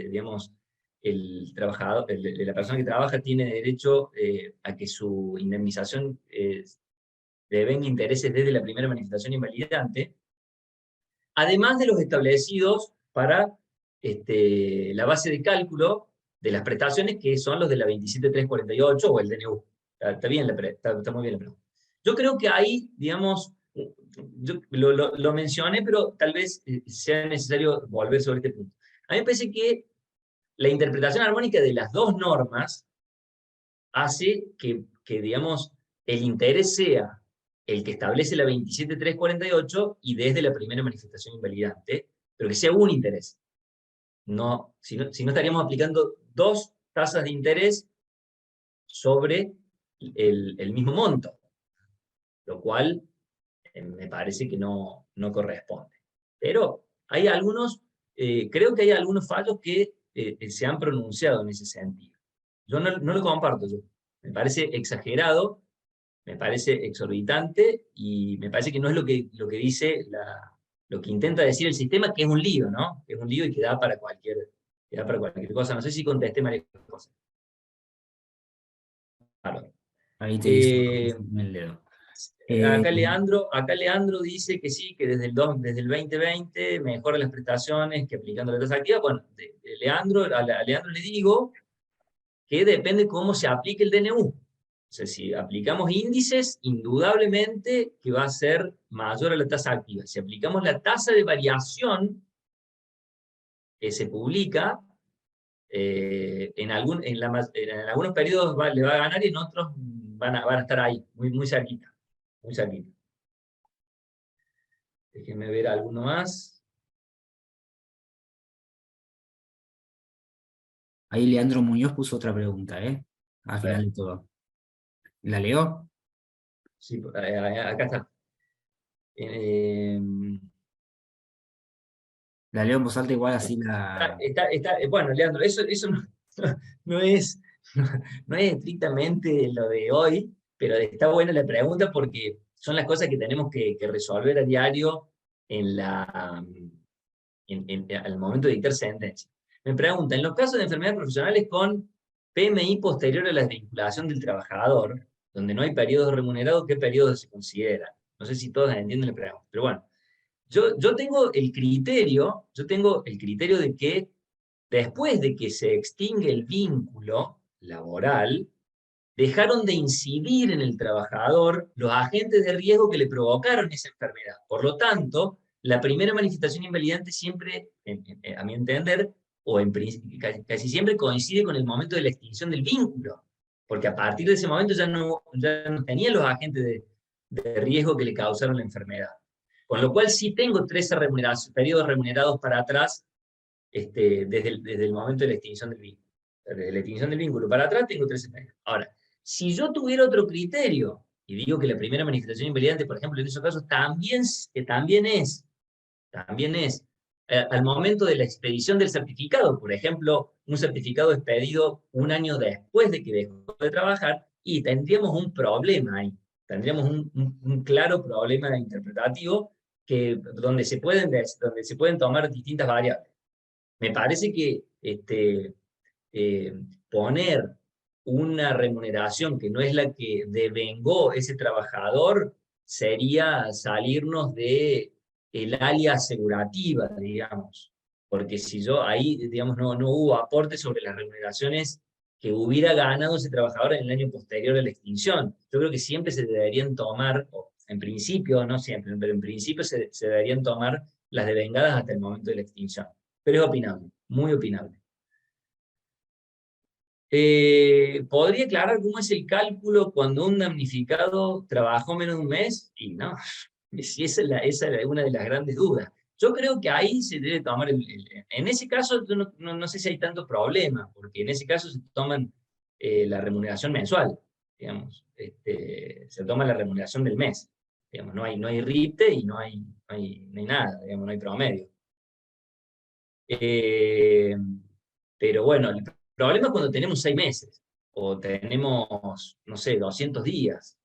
Speaker 2: digamos, el trabajador, la persona que trabaja tiene derecho a que su indemnización devenga intereses desde la primera manifestación invalidante, además de los establecidos para la base de cálculo de las prestaciones, que son los de la 27348 o el DNU? Está bien, está muy bien la pregunta. Yo creo que ahí, digamos, yo lo mencioné, pero tal vez sea necesario volver sobre este punto. A mí me parece que la interpretación armónica de las dos normas hace que digamos, el interés sea el que establece la 27348 y desde la primera manifestación invalidante, pero que sea un interés. No, si no estaríamos aplicando dos tasas de interés sobre el mismo monto, lo cual me parece que no corresponde. Pero hay algunos, creo que hay algunos fallos que se han pronunciado en ese sentido. Yo no lo comparto, me parece exagerado, me parece exorbitante y me parece que no es lo que dice lo que intenta decir el sistema, que es un lío, ¿no? Que es un lío y que da para cualquier cosa. No sé si contesté, María José. Claro.
Speaker 1: Ahí te dice el dedo.
Speaker 2: Acá Leandro dice que sí, que desde el 2020 mejora las prestaciones que aplicando la tasa activa. Bueno, a Leandro le digo que depende cómo se aplique el DNU. O sea, si aplicamos índices, indudablemente que va a ser mayor a la tasa activa. Si aplicamos la tasa de variación, se publica, en algunos periodos le va a ganar y en otros van a estar ahí, muy cerquita, muy cerquita. Déjenme ver alguno más.
Speaker 1: Ahí Leandro Muñoz puso otra pregunta, ¿eh? Al
Speaker 2: A
Speaker 1: final
Speaker 2: ver,
Speaker 1: de todo. ¿La leo?
Speaker 2: sí, acá está. Eh,
Speaker 1: La leo en voz alta igual así la...
Speaker 2: bueno, Leandro, eso no, no es, no es estrictamente lo de hoy, pero está buena la pregunta porque son las cosas que tenemos que resolver a diario en al momento de dictar sentencia. Me pregunta, en los casos de enfermedades profesionales con PMI posterior a la desvinculación del trabajador, donde no hay periodo remunerado, ¿qué periodo se considera? No sé si todos entienden la pregunta, pero bueno. Yo tengo el criterio de que después de que se extingue el vínculo laboral, dejaron de incidir en el trabajador los agentes de riesgo que le provocaron esa enfermedad. Por lo tanto, la primera manifestación invalidante siempre, a mi entender, casi siempre coincide con el momento de la extinción del vínculo, porque a partir de ese momento ya no tenía los agentes de riesgo que le causaron la enfermedad. Con lo cual sí tengo 13 periodos remunerados para atrás desde el momento de la extinción del vínculo. Desde la extinción del vínculo para atrás tengo 13 periodos. Ahora, si yo tuviera otro criterio, y digo que la primera manifestación invalidante, por ejemplo, en esos casos, también es al momento de la expedición del certificado, por ejemplo, un certificado expedido un año después de que dejó de trabajar, y tendríamos un problema ahí, tendríamos un claro problema interpretativo donde se pueden tomar distintas variables. Me parece que poner una remuneración que no es la que devengó ese trabajador sería salirnos de el área asegurativa, digamos. Porque si yo ahí, digamos, no hubo aporte sobre las remuneraciones que hubiera ganado ese trabajador en el año posterior a la extinción. Yo creo que siempre se deberían tomar, o en principio, no siempre, pero en principio se deberían tomar las devengadas hasta el momento de la extinción. Pero es opinable, muy opinable. ¿Podría aclarar cómo es el cálculo cuando un damnificado trabajó menos de un mes? Y no, si esa es una de las grandes dudas. Yo creo que ahí se debe tomar, en ese caso yo no sé si hay tanto problema, porque en ese caso se toman la remuneración mensual, digamos, se toma la remuneración del mes, digamos, no hay RIPTE y no hay nada, digamos, no hay promedio. Eh, pero bueno, el problema es cuando tenemos 6 meses o tenemos, no sé, 200 días.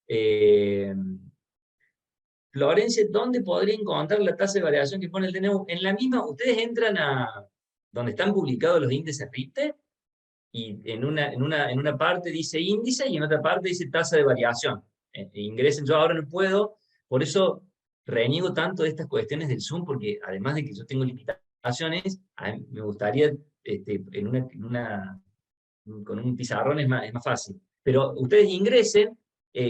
Speaker 2: Eh, Florencia, ¿dónde podría encontrar la tasa de variación que pone el DNU? En la misma, ustedes entran a donde están publicados los índices RIPTE y en una parte dice índice y en otra parte dice tasa de variación. Ingresen, yo ahora no puedo, por eso reniego tanto de estas cuestiones del Zoom, porque además de que yo tengo limitaciones, a mí me gustaría con un pizarrón es más fácil. Pero ustedes ingresen,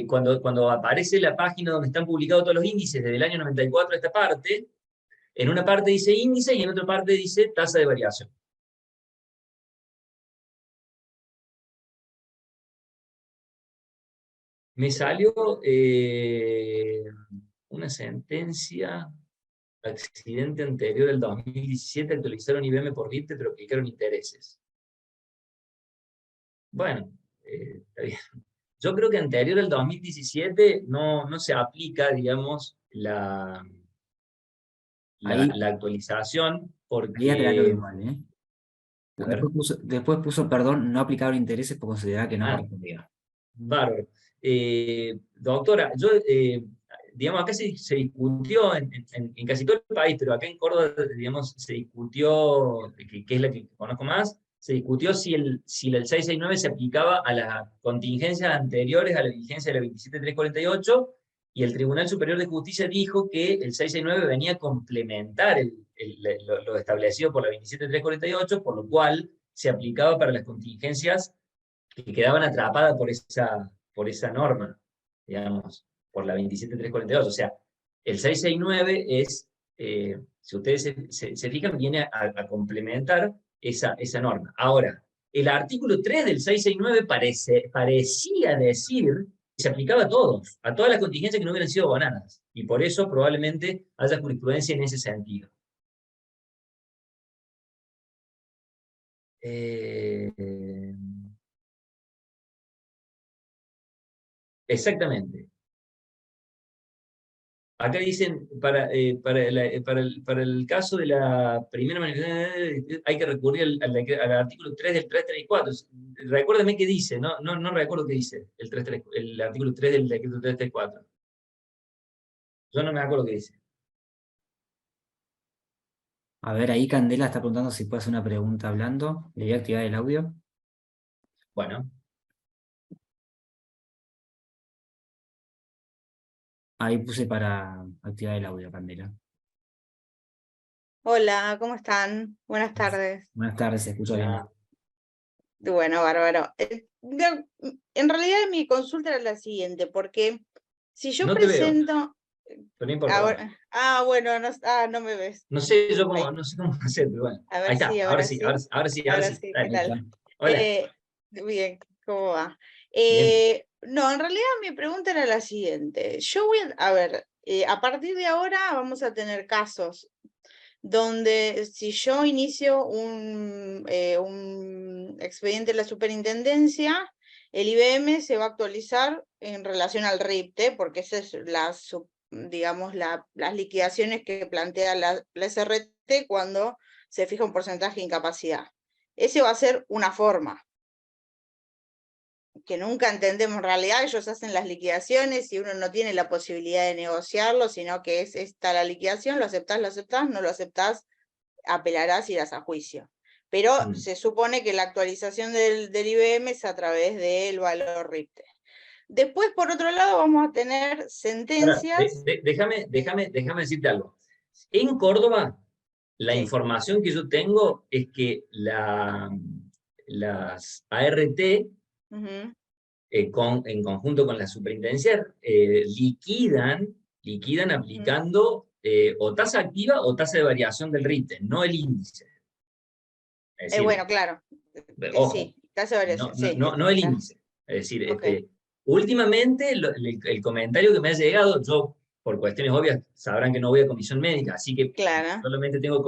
Speaker 2: cuando aparece la página donde están publicados todos los índices desde el año 94 esta parte, en una parte dice índice y en otra parte dice tasa de variación. Me salió una sentencia, accidente anterior del 2017, actualizaron IBM por RIPTE, pero aplicaron intereses. Bueno, está bien. Yo creo que anterior al 2017 no se aplica, digamos, la
Speaker 1: Ahí,
Speaker 2: actualización,
Speaker 1: ahí aclaró
Speaker 2: porque,
Speaker 1: igual, ¿eh?
Speaker 2: a ver,
Speaker 1: Después puso, perdón, no aplicaron intereses por considerar que no
Speaker 2: ah,
Speaker 1: correspondía.
Speaker 2: bárbaro. Doctora, digamos, acá se discutió en casi todo el país, pero acá en Córdoba, digamos, se discutió, que es la que conozco más, se discutió si el 669 se aplicaba a las contingencias anteriores a la vigencia de la 27348, y el Tribunal Superior de Justicia dijo que el 669 venía a complementar lo establecido por la 27348, por lo cual se aplicaba para las contingencias que quedaban atrapadas por esa norma, digamos, por la 27348. O sea, el 669 es Si ustedes se fijan, viene a complementar esa norma. Ahora, el artículo 3 del 669 parecía decir que se aplicaba a todos, a todas las contingencias que no hubieran sido abonadas. Y por eso probablemente haya jurisprudencia en ese sentido. Exactamente. Acá dicen, para el caso de la primera manifestación, hay que recurrir al artículo 3 del 334. Recuérdame qué dice, no recuerdo qué dice el artículo 3 del decreto 334. Yo no me acuerdo qué dice.
Speaker 1: A ver, ahí Candela está preguntando si puede hacer una pregunta hablando. Le voy a activar el audio.
Speaker 2: Bueno,
Speaker 1: Ahí puse para activar el audio, Candela.
Speaker 3: Hola, ¿cómo están? Buenas tardes.
Speaker 1: Buenas tardes, se escucha bien.
Speaker 3: Bueno, bárbaro. En realidad mi consulta era la siguiente, porque si yo
Speaker 2: no te veo,
Speaker 3: presento...
Speaker 2: pero no importa.
Speaker 3: Ahora, bueno, no me ves.
Speaker 2: No sé yo
Speaker 3: Ahí.
Speaker 2: no sé cómo hacer, pero bueno.
Speaker 3: A ver
Speaker 2: Ahí está,
Speaker 3: si
Speaker 2: ahora
Speaker 3: ahora
Speaker 2: sí,
Speaker 3: sí.
Speaker 2: ahora sí.
Speaker 3: ¿Qué
Speaker 2: Dale.
Speaker 3: tal?
Speaker 2: Hola.
Speaker 3: Bien, ¿cómo va?
Speaker 2: Bien.
Speaker 3: No, en realidad mi pregunta era la siguiente. Yo voy a ver, a partir de ahora vamos a tener casos donde si yo inicio un expediente en la superintendencia, el IBM se va a actualizar en relación al RIPTE, porque esas es digamos, las liquidaciones que plantea la SRT cuando se fija un porcentaje de incapacidad. Ese va a ser una forma que nunca entendemos en realidad. Ellos hacen las liquidaciones y uno no tiene la posibilidad de negociarlo, sino que es esta la liquidación, lo aceptás, no lo aceptás, apelarás y irás a juicio. Pero se supone que la actualización del IBM es a través del valor RIPTE. Después, por otro lado, vamos a tener sentencias.
Speaker 2: Ahora, déjame decirte algo. En Córdoba, la
Speaker 3: Sí.
Speaker 2: información que yo tengo es que las ART, en conjunto con la superintendencia, liquidan aplicando o tasa activa o tasa de variación del RITE, no el índice. Es decir,
Speaker 3: Bueno, claro.
Speaker 2: ojo,
Speaker 3: Sí, tasa de variación. Sí,
Speaker 2: no el
Speaker 3: claro.
Speaker 2: índice. Es decir,
Speaker 3: Okay.
Speaker 2: últimamente el comentario que me ha llegado, yo por cuestiones obvias sabrán que no voy a comisión médica, así que
Speaker 3: Claro.
Speaker 2: solamente tengo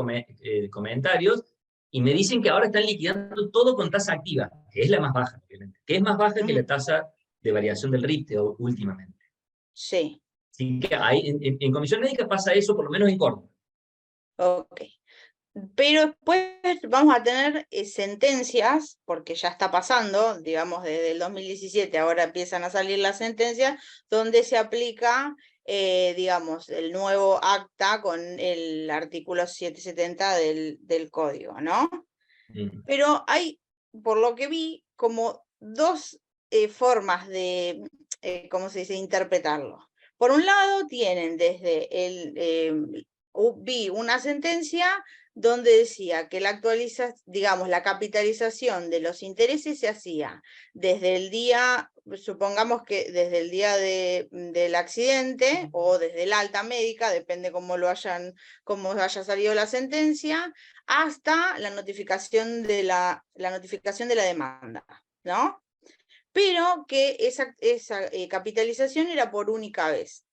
Speaker 2: comentarios, y me dicen que ahora están liquidando todo con tasa activa, que es la más baja, obviamente, que es más baja que la tasa de variación del RIPTE últimamente.
Speaker 3: Sí.
Speaker 2: Así que ahí, en comisión médica pasa eso, por lo menos en Córdoba.
Speaker 3: Ok. Pero después vamos a tener sentencias, porque ya está pasando, digamos, desde el 2017, ahora empiezan a salir las sentencias, donde se aplica, digamos, el nuevo acta con el artículo 770 del código, ¿no? Pero hay, por lo que vi, como dos formas de, ¿cómo se dice?, interpretarlo. Por un lado, tienen desde vi una sentencia donde decía que digamos, la capitalización de los intereses se hacía desde el día, supongamos que desde el día del accidente o desde el alta médica, depende cómo haya salido la sentencia, hasta la notificación de la notificación de la demanda, ¿no? Pero que esa capitalización era por única vez.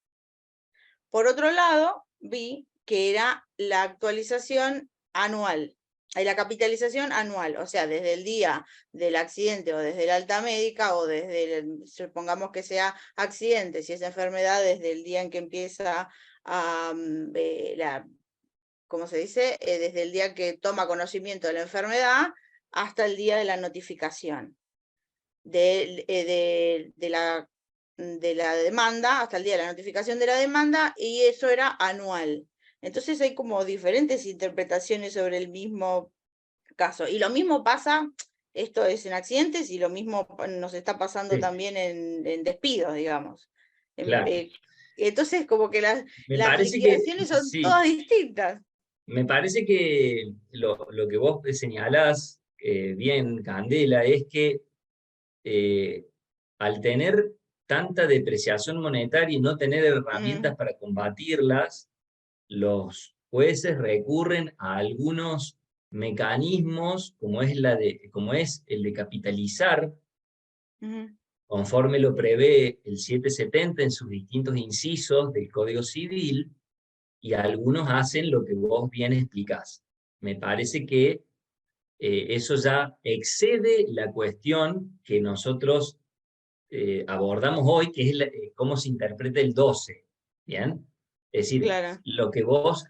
Speaker 3: Por otro lado, vi que era la actualización anual, la capitalización anual, o sea, desde el día del accidente o desde la alta médica o supongamos que sea accidente, si es enfermedad, desde el día en que empieza ¿cómo se dice? Desde el día que toma conocimiento de la enfermedad hasta el día de la notificación de la demanda, hasta el día de la notificación de la demanda, y eso era anual. Entonces hay como diferentes interpretaciones sobre el mismo caso. Y lo mismo pasa, esto es en accidentes, y lo mismo nos está pasando también en despidos, digamos.
Speaker 2: Claro.
Speaker 3: Entonces, como que las
Speaker 2: parece
Speaker 3: liquidaciones
Speaker 2: que,
Speaker 3: son
Speaker 2: sí,
Speaker 3: todas distintas.
Speaker 2: me parece que lo que vos señalás bien, Candela, es que al tener tanta depreciación monetaria y no tener herramientas para combatirlas, los jueces recurren a algunos mecanismos, como es el de capitalizar, conforme lo prevé el 770 en sus distintos incisos del Código Civil, y algunos hacen lo que vos bien explicás. Me parece que eso ya excede la cuestión que nosotros abordamos hoy, que es cómo se interpreta el 12, ¿bien? Es decir,
Speaker 3: Claro.
Speaker 2: lo que vos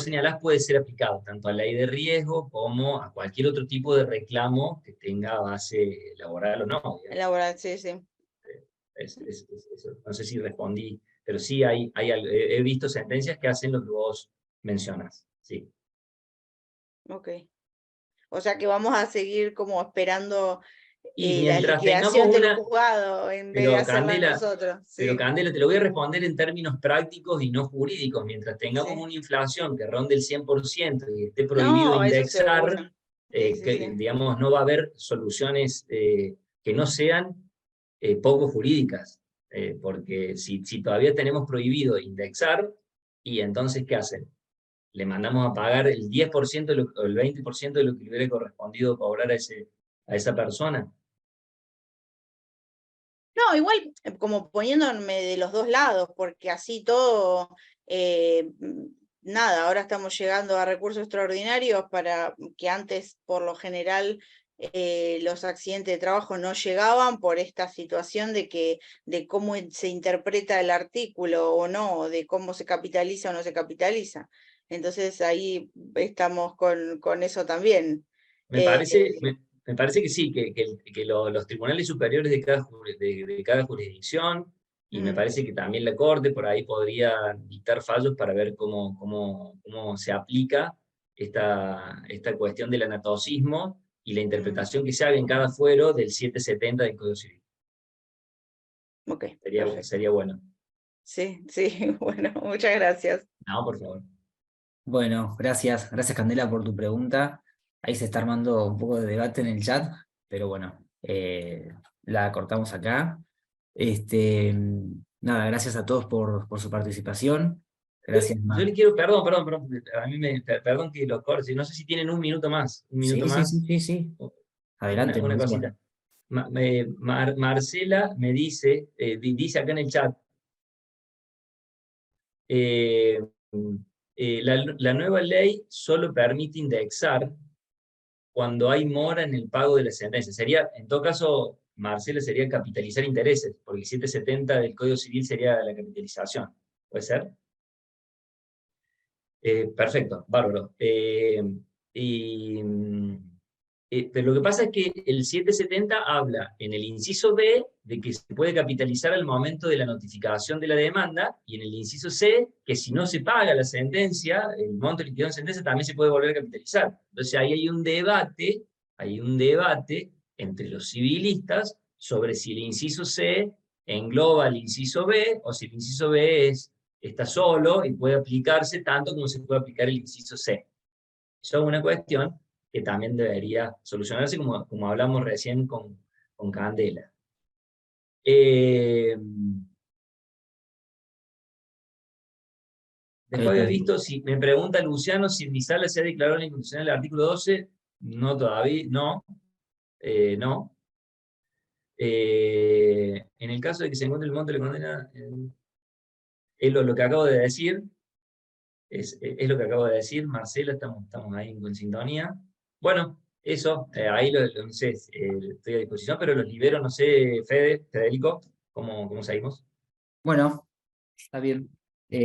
Speaker 2: señalás puede ser aplicado tanto a la ley de riesgo como a cualquier otro tipo de reclamo que tenga base laboral o no, digamos.
Speaker 3: Laboral, sí, sí.
Speaker 2: No sé si respondí, pero sí he visto sentencias que hacen lo que vos mencionas, sí.
Speaker 3: Ok. O sea que vamos a seguir como esperando
Speaker 2: Y
Speaker 3: la
Speaker 2: mientras
Speaker 3: liquidación
Speaker 2: tengamos
Speaker 3: del
Speaker 2: una,
Speaker 3: juzgado en vez de
Speaker 2: pero
Speaker 3: hacerla
Speaker 2: Candela,
Speaker 3: nosotros.
Speaker 2: pero
Speaker 3: Sí,
Speaker 2: Candela, te lo voy a responder en términos prácticos y no jurídicos. Mientras tengamos
Speaker 3: sí.
Speaker 2: una inflación que ronde el 100% y esté prohibido
Speaker 3: No, eso seguro.
Speaker 2: indexar,
Speaker 3: Sí, sí, sí.
Speaker 2: digamos, no va a haber soluciones que no sean poco jurídicas. Porque si todavía tenemos prohibido indexar, ¿y entonces qué hacen? Le mandamos a pagar el 10% o el 20% de lo que le hubiera correspondido cobrar a esa persona.
Speaker 3: No, igual como poniéndome de los dos lados, porque así todo, nada, ahora estamos llegando a recursos extraordinarios para que antes, por lo general, los accidentes de trabajo no llegaban por esta situación de cómo se interpreta el artículo o no, de cómo se capitaliza o no se capitaliza. Entonces ahí estamos con eso también.
Speaker 2: Me parece, me parece que sí, que los tribunales superiores de cada jurisdicción, y me parece que también la Corte por ahí podría dictar fallos para ver cómo se aplica esta cuestión del anatocismo y la interpretación que se haga en cada fuero del 770 del Código Civil.
Speaker 3: Ok, perfecto.
Speaker 2: Sería bueno.
Speaker 3: Sí, sí, bueno, muchas gracias.
Speaker 2: No, por favor.
Speaker 1: Bueno, gracias Candela por tu pregunta. Ahí se está armando un poco de debate en el chat, pero bueno, la cortamos acá. Nada, gracias a todos por su participación. Gracias,
Speaker 2: Yo le quiero, perdón, a mí perdón que lo corte, no sé si tienen un minuto más,
Speaker 1: Sí. Adelante,
Speaker 2: una
Speaker 1: Mauricio.
Speaker 2: cosita. Marcela me dice, dice acá en el chat, la nueva ley solo permite indexar cuando hay mora en el pago de la sentencia. Sería, en todo caso, Marcela, sería capitalizar intereses, porque el 770 del Código Civil sería la capitalización. ¿Puede ser? Perfecto, bárbaro. Pero lo que pasa es que el 770 habla en el inciso B de que se puede capitalizar al momento de la notificación de la demanda, y en el inciso C, que si no se paga la sentencia, el monto liquidado en sentencia también se puede volver a capitalizar. Entonces ahí hay un debate entre los civilistas sobre si el inciso C engloba el inciso B, o si el inciso B está solo y puede aplicarse tanto como se puede aplicar el inciso C. Eso es una cuestión que también debería solucionarse, como hablamos recién con Candela. Después había visto, si me pregunta Luciano si en mi sala se ha declarado la inconstitucional el artículo 12, no todavía, no. No. En el caso de que se encuentre el monto de la condena, es lo que acabo de decir, es lo que acabo de decir, Marcela, estamos ahí en sintonía. Bueno, eso, ahí no sé, estoy a disposición, pero los libero, no sé, Federico, ¿cómo seguimos?
Speaker 1: Bueno, está bien.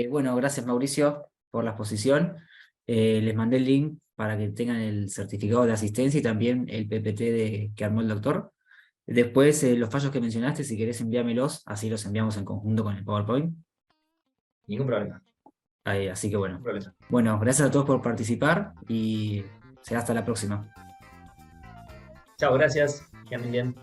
Speaker 1: Bueno, gracias Mauricio por la exposición. Les mandé el link para que tengan el certificado de asistencia y también el PPT que armó el doctor. Después, los fallos que mencionaste, si querés enviámelos, así los enviamos en conjunto con el PowerPoint.
Speaker 2: Ningún problema.
Speaker 1: Así que bueno.
Speaker 2: Ningún problema.
Speaker 1: Bueno, gracias a todos por participar y será hasta la próxima.
Speaker 2: Chao, gracias. Que anden bien.